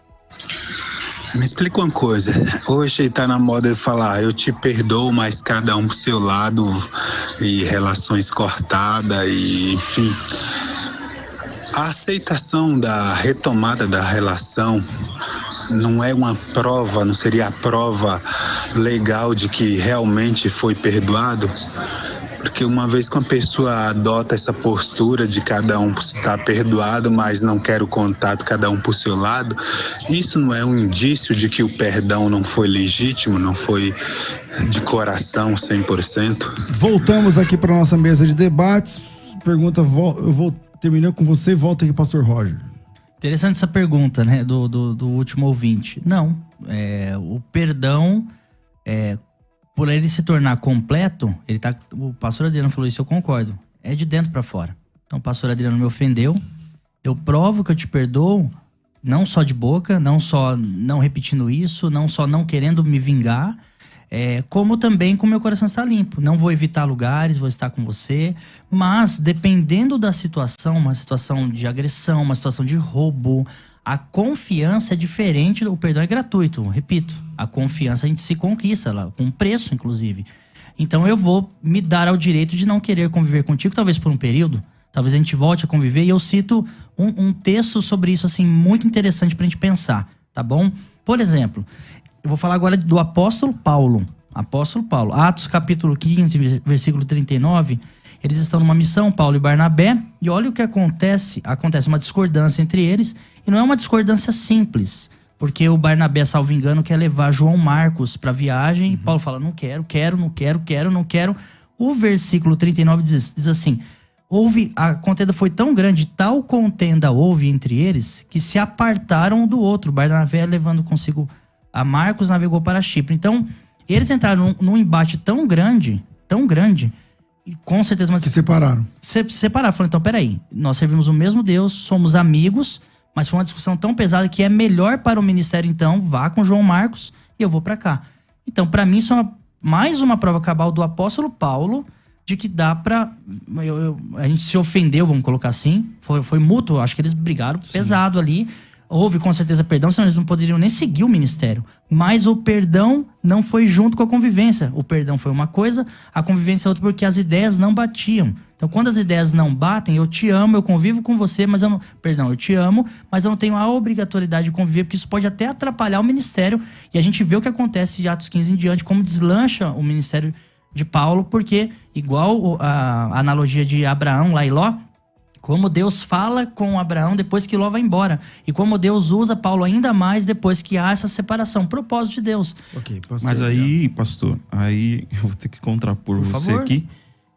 Me explica uma coisa, hoje tá na moda de falar, eu te perdoo, mas cada um pro seu lado, e relações cortadas, e enfim. A aceitação da retomada da relação não é uma prova, não seria a prova legal de que realmente foi perdoado? Porque uma vez que uma pessoa adota essa postura de cada um estar perdoado, mas não quer o contato, cada um por seu lado, isso não é um indício de que o perdão não foi legítimo, não foi de coração 100%? Voltamos aqui para nossa mesa de debates. Pergunta, eu vou terminar com você e volto aqui, pastor Roger. Interessante essa pergunta, né, do último ouvinte. Não, o perdão, por ele se tornar completo, o pastor Adriano falou isso, eu concordo, é de dentro para fora. Então o pastor Adriano me ofendeu, eu provo que eu te perdoo, não só de boca, não só não repetindo isso, não só não querendo me vingar, como também com meu coração está limpo. Não vou evitar lugares, vou estar com você, mas dependendo da situação, uma situação de agressão, uma situação de roubo, a confiança é diferente, o perdão é gratuito, repito. A confiança a gente se conquista, lá, com preço, inclusive. Então eu vou me dar ao direito de não querer conviver contigo, talvez por um período, talvez a gente volte a conviver, e eu cito um texto sobre isso, assim, muito interessante pra gente pensar, tá bom? Por exemplo, eu vou falar agora do apóstolo Paulo. Apóstolo Paulo, Atos capítulo 15, versículo 39, eles estão numa missão, Paulo e Barnabé, e olha o que acontece. Acontece uma discordância entre eles, e não é uma discordância simples, porque o Barnabé, salvo engano, quer levar João Marcos para viagem, e Paulo fala, não quero. O versículo 39 diz assim, a contenda foi tão grande, tal contenda houve entre eles, que se apartaram um do outro. Barnabé, levando consigo a Marcos, navegou para Chipre. Então, eles entraram num embate tão grande, e com certeza... Se separaram. Separaram. Falaram, então, peraí, nós servimos o mesmo Deus, somos amigos, mas foi uma discussão tão pesada que é melhor para o ministério, então, vá com João Marcos e eu vou para cá. Então, para mim, isso é mais uma prova cabal do apóstolo Paulo, de que dá pra... a gente se ofendeu, vamos colocar assim, foi mútuo, acho que eles brigaram pesado ali, houve com certeza perdão, senão eles não poderiam nem seguir o ministério. Mas o perdão não foi junto com a convivência. O perdão foi uma coisa, a convivência é outra, porque as ideias não batiam. Então, quando as ideias não batem, eu te amo, eu convivo com você, mas eu não... Perdão, eu te amo, mas eu não tenho a obrigatoriedade de conviver, porque isso pode até atrapalhar o ministério. E a gente vê o que acontece de Atos 15 em diante, como deslancha o ministério de Paulo, porque, igual a analogia de Abraão lá e Ló, como Deus fala com Abraão depois que Ló vai embora. E como Deus usa Paulo ainda mais depois que há essa separação. Propósito de Deus. Ok, pastor. Mas aí, pastor, aí eu vou ter que contrapor Por você favor. aqui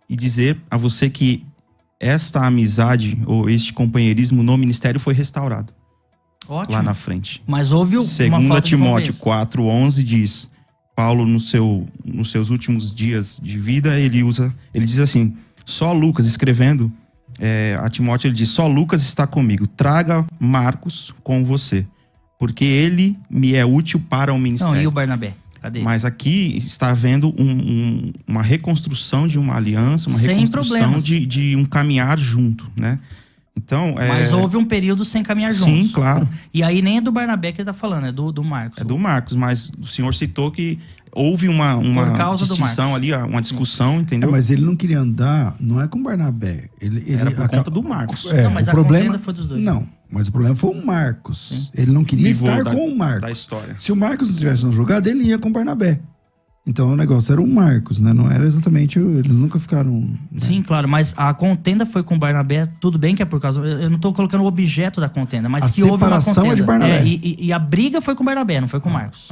e dizer a você que esta amizade ou este companheirismo no ministério foi restaurado. Ótimo. Lá na frente. Mas houve uma Segunda falta de Timóteo convivência. 4:11 diz, Paulo nos seus últimos dias de vida, ele diz assim, só Lucas escrevendo a Timóteo, ele diz, só Lucas está comigo, traga Marcos com você, porque ele me é útil para o ministério. Não, e o Barnabé? Cadê ele? Mas aqui está havendo uma reconstrução de uma aliança, uma Sem reconstrução problemas. de um caminhar junto, né? Então, Mas houve um período sem caminhar Sim, juntos. claro. E aí nem é do Barnabé que ele tá falando, é do Marcos. É do Marcos, mas o senhor citou que houve uma Por causa do distinção ali, uma discussão, entendeu? Mas ele não queria andar, não é com Barnabé. Ele Era por conta do Marcos. Não, mas o a problema contenda foi dos dois. Não, mas o problema foi o Marcos. Ele não queria Pivô estar da- com o Marcos. da história. Se o Marcos não tivesse no jogado, ele ia com o Barnabé. Então o negócio era o Marcos, né? Não era exatamente. Eles nunca ficaram. Né? Sim, claro, mas a contenda foi com o Barnabé, tudo bem que é por causa... Eu não tô colocando o objeto da contenda, mas A que houve uma separação contenda. é de Barnabé. E a briga foi com o Barnabé, não foi com o Marcos.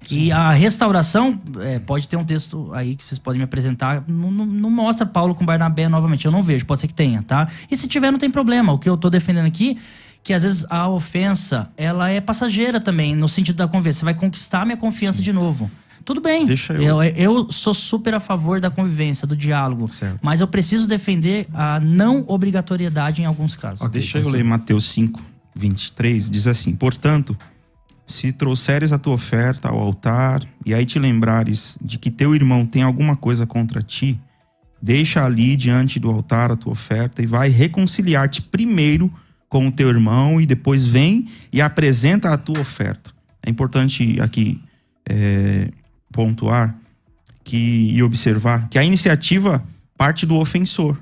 Sim. E a restauração, pode ter um texto aí que vocês podem me apresentar, não mostra Paulo com Barnabé novamente, eu não vejo, pode ser que tenha, tá? E se tiver, não tem problema, o que eu tô defendendo aqui, que às vezes a ofensa, ela é passageira também, no sentido da convivência, você vai conquistar minha confiança de novo. Tudo bem, Deixa eu sou super a favor da convivência, do diálogo, Certo. mas eu preciso defender a não obrigatoriedade em alguns casos. Deixa eu ler Mateus 5:23, diz assim, portanto, se trouxeres a tua oferta ao altar, e aí te lembrares de que teu irmão tem alguma coisa contra ti, deixa ali diante do altar a tua oferta e vai reconciliar-te primeiro com o teu irmão e depois vem e apresenta a tua oferta. É importante aqui pontuar e observar que a iniciativa parte do ofensor,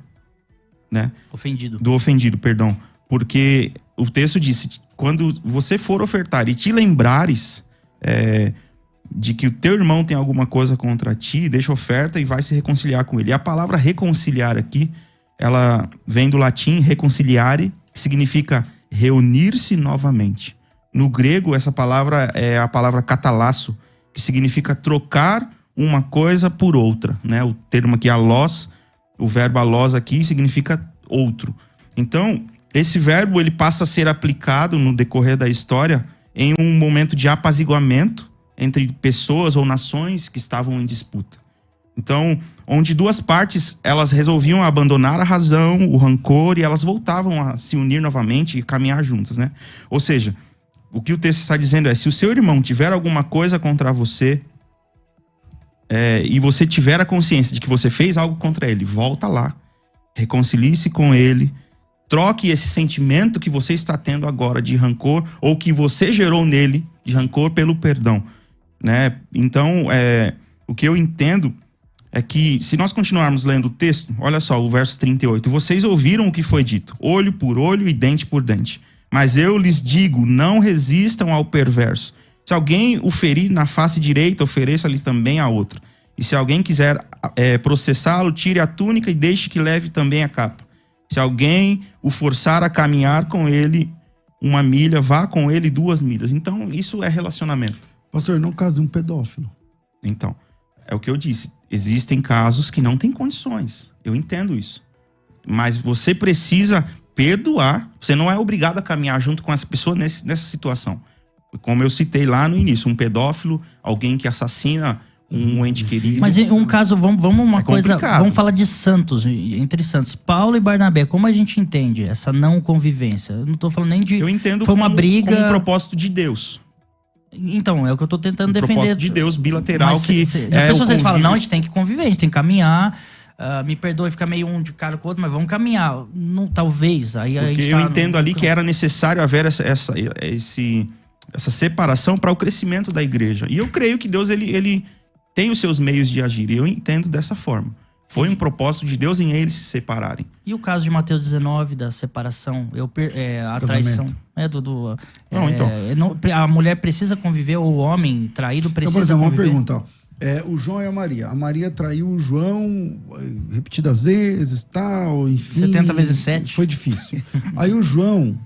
né? Do ofendido, perdão. Porque o texto diz, quando você for ofertar e te lembrares de que o teu irmão tem alguma coisa contra ti, deixa a oferta e vai se reconciliar com ele. E a palavra reconciliar aqui, ela vem do latim reconciliare, que significa reunir-se novamente. No grego, essa palavra é a palavra catalasso, que significa trocar uma coisa por outra, né? O termo aqui, alós, o verbo alós aqui significa outro. Então, esse verbo ele passa a ser aplicado no decorrer da história em um momento de apaziguamento entre pessoas ou nações que estavam em disputa. Então, onde duas partes elas resolviam abandonar a razão, o rancor, e elas voltavam a se unir novamente e caminhar juntas, né? Ou seja, o que o texto está dizendo é, se o seu irmão tiver alguma coisa contra você, e você tiver a consciência de que você fez algo contra ele, volta lá, reconcilie-se com ele, troque esse sentimento que você está tendo agora de rancor, ou que você gerou nele de rancor pelo perdão, né? Então, o que eu entendo é que, se nós continuarmos lendo o texto, olha só, o verso 38, vocês ouviram o que foi dito, olho por olho e dente por dente. Mas eu lhes digo, não resistam ao perverso. Se alguém o ferir na face direita, ofereça-lhe também a outra. E se alguém quiser processá-lo, tire a túnica e deixe que leve também a capa. Se alguém o forçar a caminhar com ele 1 milha, vá com ele 2 milhas. Então, isso é relacionamento. Pastor, não caso de um pedófilo. Então, é o que eu disse. Existem casos que não têm condições. Eu entendo isso. Mas você precisa perdoar. Você não é obrigado a caminhar junto com essa pessoa nessa situação. Como eu citei lá no início, um pedófilo, alguém que assassina um ente querido. Mas em um caso, vamos uma coisa, complicado. vamos falar de santos, entre santos. Paulo e Barnabé, como a gente entende essa não convivência? Eu não tô falando nem de... Eu entendo foi uma briga... como um propósito de Deus. Então, é o que eu tô tentando defender. Propósito de Deus bilateral. Mas que as pessoas falam, não, a gente tem que conviver, a gente tem que caminhar. me perdoe, fica meio um de cara com o outro, mas vamos caminhar. Não, talvez. Aí a Porque gente eu entendo ali que era necessário haver essa separação para o crescimento da igreja. E eu creio que Deus ele tem os seus meios de agir. E eu entendo dessa forma. Foi um propósito de Deus em eles se separarem. E o caso de Mateus 19, da separação, a traição. A mulher precisa conviver, ou o homem traído precisa conviver. Então, por exemplo, uma pergunta. O João e a Maria. A Maria traiu o João repetidas vezes, tal, enfim. 70 vezes 7. Foi difícil. Aí o João,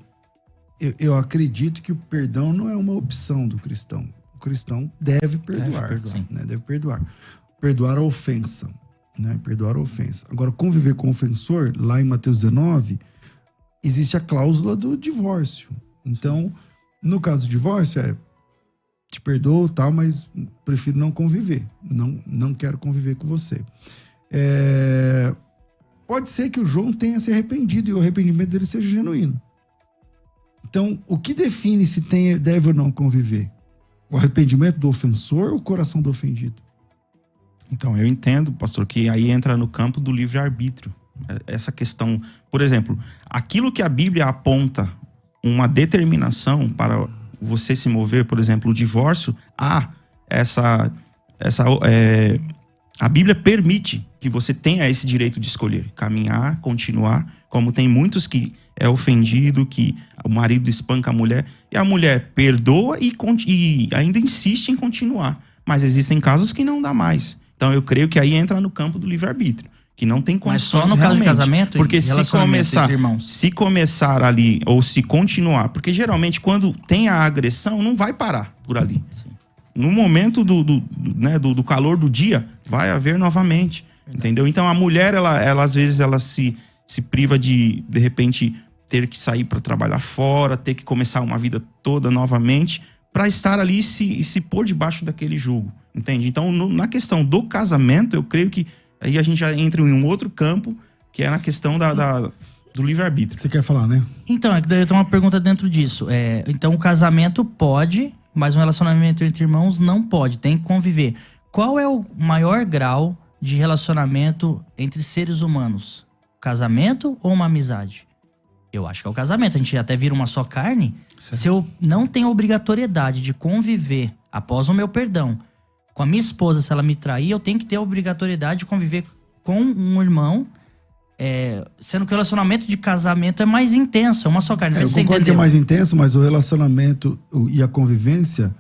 eu acredito que o perdão não é uma opção do cristão. O cristão deve perdoar. Deve perdoar. Perdoar a ofensa. Perdoar a ofensa. Agora, conviver com o ofensor, lá em Mateus 19, existe a cláusula do divórcio. Então, no caso do divórcio, te perdoo, tal, mas prefiro não conviver. Não quero conviver com você. Pode ser que o João tenha se arrependido e o arrependimento dele seja genuíno. Então, o que define se deve ou não conviver? O arrependimento do ofensor ou o coração do ofendido? Então, eu entendo, pastor, que aí entra no campo do livre-arbítrio. Essa questão, por exemplo, aquilo que a Bíblia aponta uma determinação para você se mover, por exemplo, o divórcio, a Bíblia permite que você tenha esse direito de escolher, caminhar, continuar, como tem muitos que é ofendido, que o marido espanca a mulher, e a mulher perdoa e ainda insiste em continuar. Mas existem casos que não dá mais. Então eu creio que aí entra no campo do livre-arbítrio, que não tem condições. Mas só no caso de casamento? Porque se começar ali, ou se continuar, porque geralmente quando tem a agressão, não vai parar por ali. Sim. No momento do calor do dia, vai haver novamente. Verdade. Entendeu? Então a mulher, ela às vezes, ela se priva de repente, ter que sair para trabalhar fora, ter que começar uma vida toda novamente, para estar ali e se pôr debaixo daquele jugo. Entende? Então, na questão do casamento, eu creio que aí a gente já entra em um outro campo, que é na questão do livre-arbítrio. Você quer falar, né? Então, eu tenho uma pergunta dentro disso. Então, o casamento pode, mas um relacionamento entre irmãos não pode, tem que conviver. Qual é o maior grau de relacionamento entre seres humanos? Casamento ou uma amizade? Eu acho que é o casamento. A gente até vira uma só carne. Certo. Se eu não tenho obrigatoriedade de conviver após o meu perdão com a minha esposa, se ela me trair, eu tenho que ter a obrigatoriedade de conviver com um irmão, sendo que o relacionamento de casamento é mais intenso, é uma só carne. Eu concordo que é mais intenso, mas o relacionamento e a convivência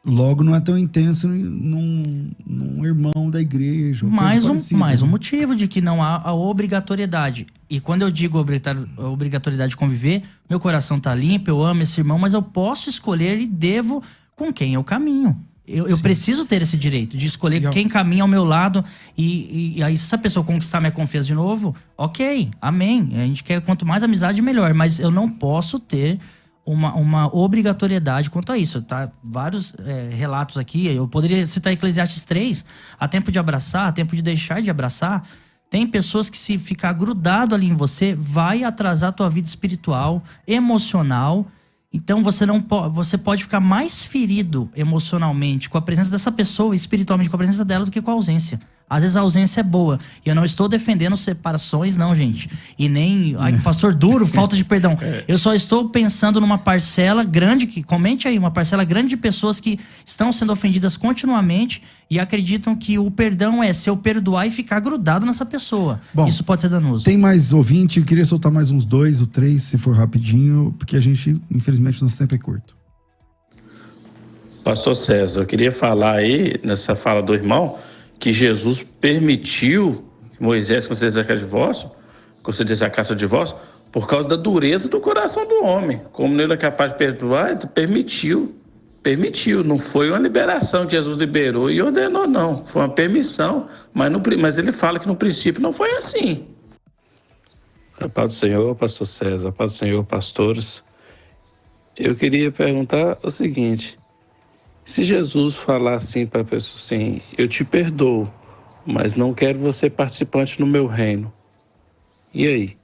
logo não é tão intenso num irmão da igreja. Mais um motivo de que não há a obrigatoriedade. E quando eu digo a obrigatoriedade de conviver, meu coração tá limpo, eu amo esse irmão, mas eu posso escolher e devo com quem eu caminho. Eu preciso ter esse direito de escolher quem caminha ao meu lado e aí se essa pessoa conquistar minha confiança de novo, ok, amém. A gente quer quanto mais amizade, melhor. Mas eu não posso ter uma obrigatoriedade quanto a isso. Tá? Vários relatos aqui, eu poderia citar Eclesiastes 3, há tempo de abraçar, há tempo de deixar de abraçar. Tem pessoas que se ficar grudado ali em você, vai atrasar a tua vida espiritual, emocional. Então você pode ficar mais ferido emocionalmente com a presença dessa pessoa, espiritualmente com a presença dela, do que com a ausência. Às vezes a ausência é boa. E eu não estou defendendo separações, não, gente. E nem, pastor duro, falta de perdão. Eu só estou pensando numa parcela grande, comente aí, uma parcela grande de pessoas que estão sendo ofendidas continuamente e acreditam que o perdão é se eu perdoar e ficar grudado nessa pessoa. Bom, isso pode ser danoso. Tem mais ouvinte, eu queria soltar mais uns 2 ou 3, se for rapidinho, porque a gente, infelizmente, nosso tempo é curto. Pastor César, eu queria falar aí, nessa fala do irmão, que Jesus permitiu que Moisés concedesse a carta de divórcio por causa da dureza do coração do homem. Como ele é capaz de perdoar, permitiu. Não foi uma liberação que Jesus liberou e ordenou, não. Foi uma permissão, mas ele fala que no princípio não foi assim. A paz do Senhor, pastor César, a paz do Senhor, pastores. Eu queria perguntar o seguinte: se Jesus falar assim para a pessoa assim, eu te perdoo, mas não quero você participante no meu reino, e aí?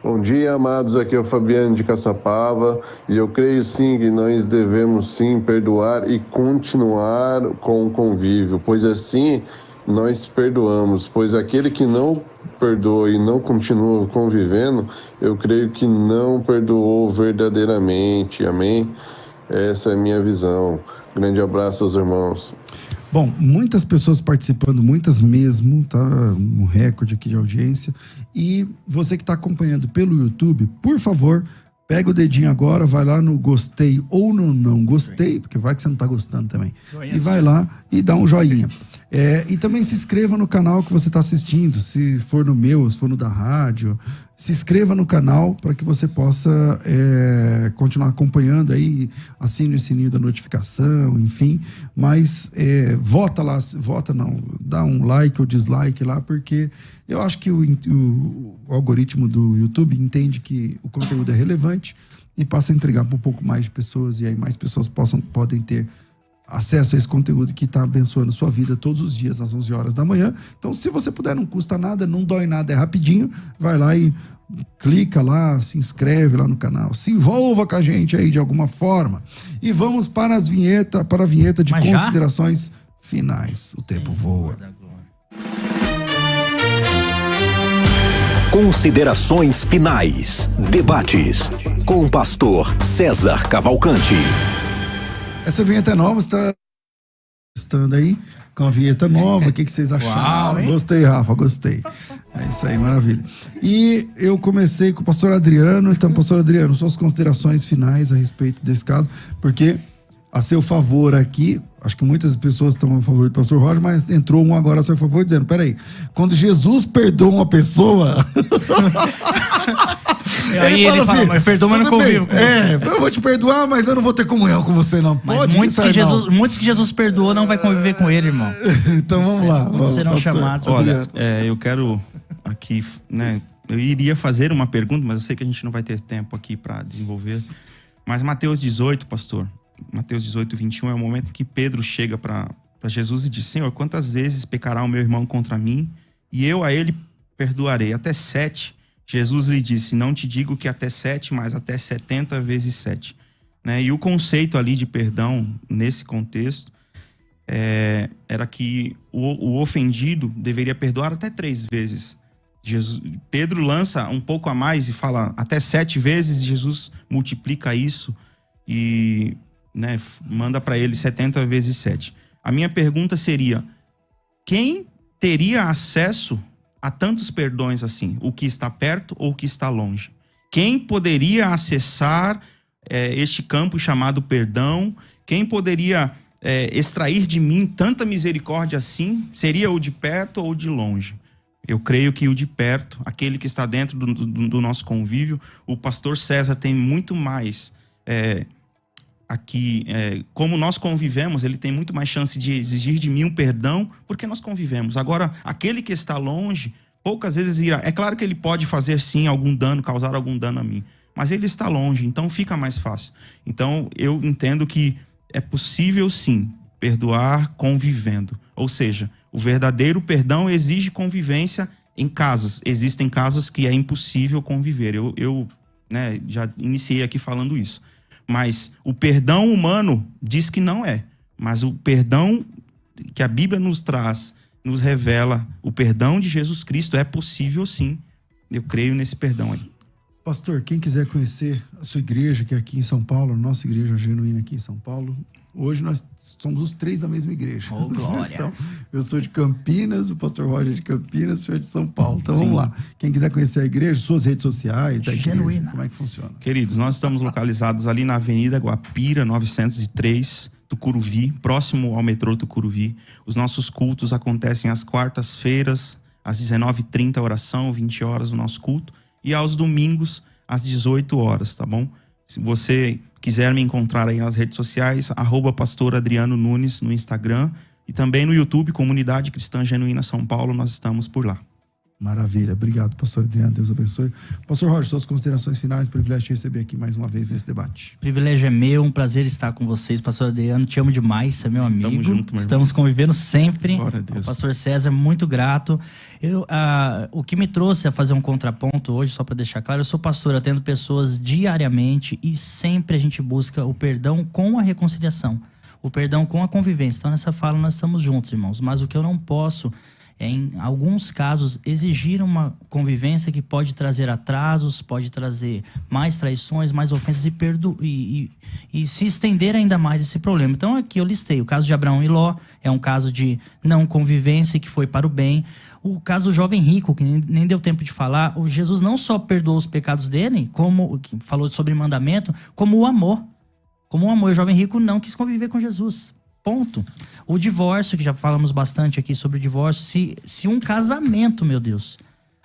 Bom dia, amados, aqui é o Fabiano de Caçapava, e eu creio sim que nós devemos sim perdoar e continuar com o convívio, pois assim nós perdoamos, pois aquele que não perdoa e não continua convivendo, eu creio que não perdoou verdadeiramente, amém? Essa é a minha visão. Grande abraço aos irmãos. Bom, muitas pessoas participando, muitas mesmo, tá? Um recorde aqui de audiência. E você que está acompanhando pelo YouTube, por favor, pega o dedinho agora, vai lá no gostei ou no não gostei, porque vai que você não está gostando também. E vai lá e dá um joinha. E também se inscreva no canal que você está assistindo, se for no meu, se for no da rádio. Se inscreva no canal para que você possa continuar acompanhando aí, assine o sininho da notificação, enfim. Mas vota lá, dá um like ou dislike lá, porque eu acho que o algoritmo do YouTube entende que o conteúdo é relevante e passa a entregar para um pouco mais de pessoas, e aí mais pessoas podem ter acesso a esse conteúdo que está abençoando sua vida todos os dias às 11 horas da manhã. Então, se você puder, não custa nada, não dói nada, é rapidinho, vai lá e clica lá, se inscreve lá no canal, se envolva com a gente aí de alguma forma. E vamos para a vinheta de considerações finais. O tempo voa. Considerações finais. Debates com o pastor César Cavalcante. Essa vinheta é nova, você está estando aí com a vinheta nova, o que vocês acharam? Uau, gostei, Rafa, gostei. É isso aí, maravilha. E eu comecei com o pastor Adriano. Então, pastor Adriano, suas considerações finais a respeito desse caso, porque a seu favor aqui, acho que muitas pessoas estão a favor do pastor Roger, mas entrou um agora a seu favor dizendo, peraí, quando Jesus perdoa uma pessoa... Ele fala, mas perdoa, mas não convivo com você. Eu vou te perdoar, mas eu não vou ter comunhão com você, não. Mas muitos que Jesus perdoou não vai conviver com ele, irmão. Então vamos lá. Serão chamados. Olha, eu quero aqui, né? Eu iria fazer uma pergunta, mas eu sei que a gente não vai ter tempo aqui para desenvolver. Mas Mateus 18, pastor, Mateus 18, 21 é o momento em que Pedro chega para Jesus e diz: Senhor, quantas vezes pecará o meu irmão contra mim e eu a ele perdoarei? Até 7. Jesus lhe disse, não te digo que até 7, mas até 70 vezes 7. Né? E o conceito ali de perdão, nesse contexto, era que o ofendido deveria perdoar até 3 vezes. Pedro lança um pouco a mais e fala até 7 vezes, Jesus multiplica isso e, né, manda para ele 70 vezes 7. A minha pergunta seria, quem teria acesso a tantos perdões assim, o que está perto ou o que está longe? Quem poderia acessar este campo chamado perdão? Quem poderia extrair de mim tanta misericórdia assim? Seria o de perto ou o de longe? Eu creio que o de perto, aquele que está dentro do nosso convívio. O pastor César tem muito mais aqui, como nós convivemos, ele tem muito mais chance de exigir de mim um perdão, porque nós convivemos. Agora, aquele que está longe, poucas vezes irá. É claro que ele pode fazer sim algum dano, causar algum dano a mim, mas ele está longe, então fica mais fácil. Então, eu entendo que é possível sim perdoar convivendo. Ou seja, o verdadeiro perdão exige convivência em casos. Existem casos que é impossível conviver. Eu né, já iniciei aqui falando isso. Mas o perdão humano diz que não é. Mas o perdão que a Bíblia nos traz, nos revela, o perdão de Jesus Cristo é possível sim. Eu creio nesse perdão aí. Pastor, quem quiser conhecer a sua igreja, que é aqui em São Paulo, a nossa igreja genuína aqui em São Paulo, hoje nós somos os 3 da mesma igreja. Oh, glória. Então, eu sou de Campinas, o pastor Roger é de Campinas, o senhor é de São Paulo. Então, Sim. Vamos lá. Quem quiser conhecer a igreja, suas redes sociais, da igreja, Genuína. como é que funciona? Queridos, nós estamos localizados ali na Avenida Guapira, 903, Tucuruvi, próximo ao metrô Tucuruvi. Os nossos cultos acontecem às quartas-feiras, às 19h30, oração, 20 horas o nosso culto. E aos domingos, às 18 horas, tá bom? Se você quiser me encontrar aí nas redes sociais, @pastor Adriano Nunes no Instagram e também no YouTube, Comunidade Cristã Genuína São Paulo, nós estamos por lá. Maravilha. Obrigado, pastor Adriano. Deus abençoe. Pastor Roger, suas considerações finais. Privilégio de receber aqui mais uma vez nesse debate. Privilégio é meu, um prazer estar com vocês. Pastor Adriano, te amo demais, você é meu amigo. Tamo junto, meu Estamos convivendo sempre. Glória a Deus. O pastor César, muito grato. O que me trouxe a fazer um contraponto hoje, só para deixar claro, eu sou pastor, atendo pessoas diariamente e sempre a gente busca o perdão com a reconciliação. o perdão com a convivência. Então, nessa fala nós estamos juntos, irmãos. Mas o que eu não posso é, em alguns casos, exigir uma convivência que pode trazer atrasos, pode trazer mais traições, mais ofensas e se estender ainda mais esse problema. Então, aqui eu listei. O caso de Abraão e Ló é um caso de não convivência que foi para o bem. O caso do jovem rico, que nem deu tempo de falar, o Jesus não só perdoou os pecados dele, como falou sobre mandamento, como o amor. Como o amor. O jovem rico não quis conviver com Jesus. Ponto. O divórcio, que já falamos bastante aqui sobre o divórcio, se um casamento, meu Deus,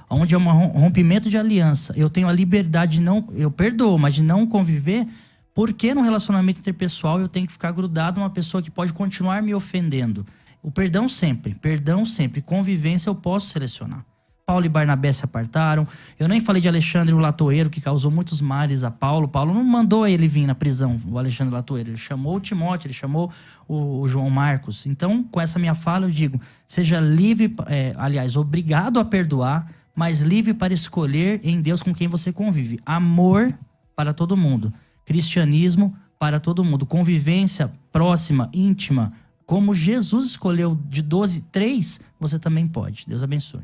onde é um rompimento de aliança, eu tenho a liberdade de não, eu perdoo, mas de não conviver, por que no relacionamento interpessoal eu tenho que ficar grudado a uma pessoa que pode continuar me ofendendo? O perdão sempre, convivência eu posso selecionar. Paulo e Barnabé se apartaram. Eu nem falei de Alexandre o Latoeiro, que causou muitos males a Paulo. Paulo não mandou ele vir na prisão, o Alexandre Latoeiro. Ele chamou o Timóteo, ele chamou o João Marcos. Então, com essa minha fala, eu digo, seja livre, obrigado a perdoar, mas livre para escolher em Deus com quem você convive. Amor para todo mundo. Cristianismo para todo mundo. Convivência próxima, íntima, como Jesus escolheu de 12, 3, você também pode. Deus abençoe.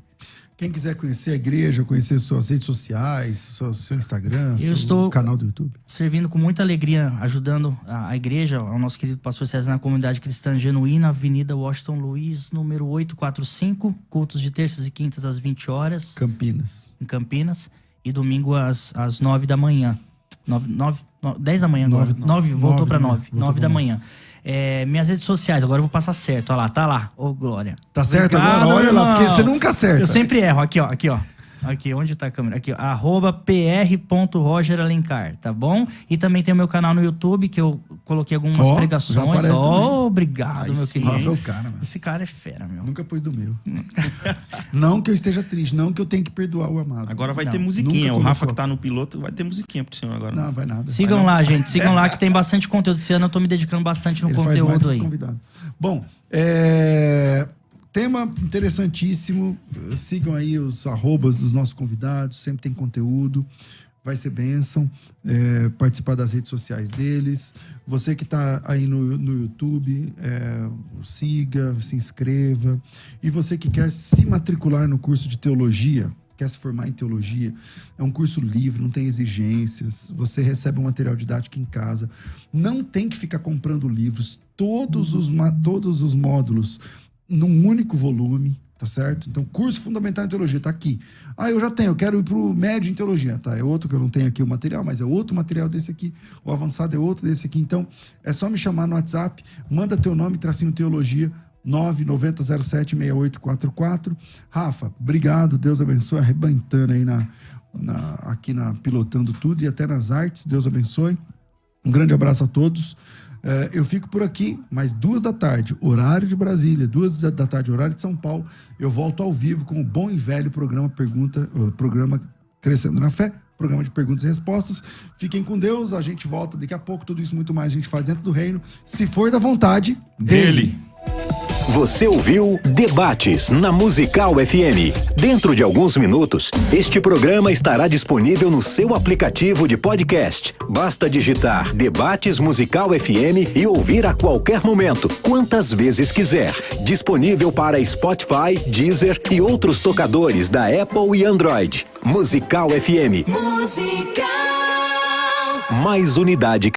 Quem quiser conhecer a igreja, conhecer suas redes sociais, seu Instagram, seu canal do YouTube. Servindo com muita alegria, ajudando a igreja, ao nosso querido pastor César na Comunidade Cristã Genuína, Avenida Washington Luiz, número 845, cultos de terças e quintas às 20 horas. Campinas. Em Campinas. E domingo às 9 da manhã. 10 da manhã agora. 9, voltou para 9. 9 da manhã. Minhas redes sociais, agora eu vou passar certo. Olha lá, tá lá. Ô, glória. Tá certo agora? Olha lá, porque você nunca acerta. Eu sempre erro. Aqui, ó. Aqui, onde tá a câmera? Aqui, ó. @pr.rogeralencar, tá bom? E também tem o meu canal no YouTube, que eu coloquei algumas pregações. Obrigado, meu querido. Rafa é o cara, mano. Esse cara é fera, meu. Nunca pôs do meu. Não que eu esteja triste, não que eu tenha que perdoar o amado. Agora vai ter musiquinha. O Rafa que tá no piloto vai ter musiquinha pro senhor agora. Não, vai nada. Sigam lá, gente. Sigam lá que tem bastante conteúdo. Esse ano eu tô me dedicando bastante no conteúdo aí. Bom, tema interessantíssimo. Sigam aí os arrobas dos nossos convidados. Sempre tem conteúdo. Vai ser bênção. Participar das redes sociais deles. Você que está aí no YouTube, siga, se inscreva. E você que quer se matricular no curso de teologia, quer se formar em teologia, é um curso livre, não tem exigências. Você recebe um material didático em casa. Não tem que ficar comprando livros. Todos os módulos num único volume, tá certo? Então, curso fundamental em teologia, tá aqui. Eu já tenho, eu quero ir pro médio em teologia, tá? É outro que eu não tenho aqui o material, mas é outro material desse aqui. O avançado é outro desse aqui. Então, é só me chamar no WhatsApp, manda teu nome, tracinho teologia, 990076844. Rafa, obrigado, Deus abençoe, arrebentando aí aqui Pilotando Tudo e até nas artes, Deus abençoe. Um grande abraço a todos. Eu fico por aqui, mas 2 da tarde, horário de Brasília, 2 da tarde, horário de São Paulo, eu volto ao vivo com o bom e velho programa Crescendo na Fé, programa de perguntas e respostas. Fiquem com Deus, a gente volta daqui a pouco, tudo isso muito mais a gente faz dentro do reino, se for da vontade dele. Você ouviu Debates na Musical FM. Dentro de alguns minutos, este programa estará disponível no seu aplicativo de podcast. Basta digitar Debates Musical FM e ouvir a qualquer momento, quantas vezes quiser. Disponível para Spotify, Deezer e outros tocadores da Apple e Android. Musical FM. Mais unidade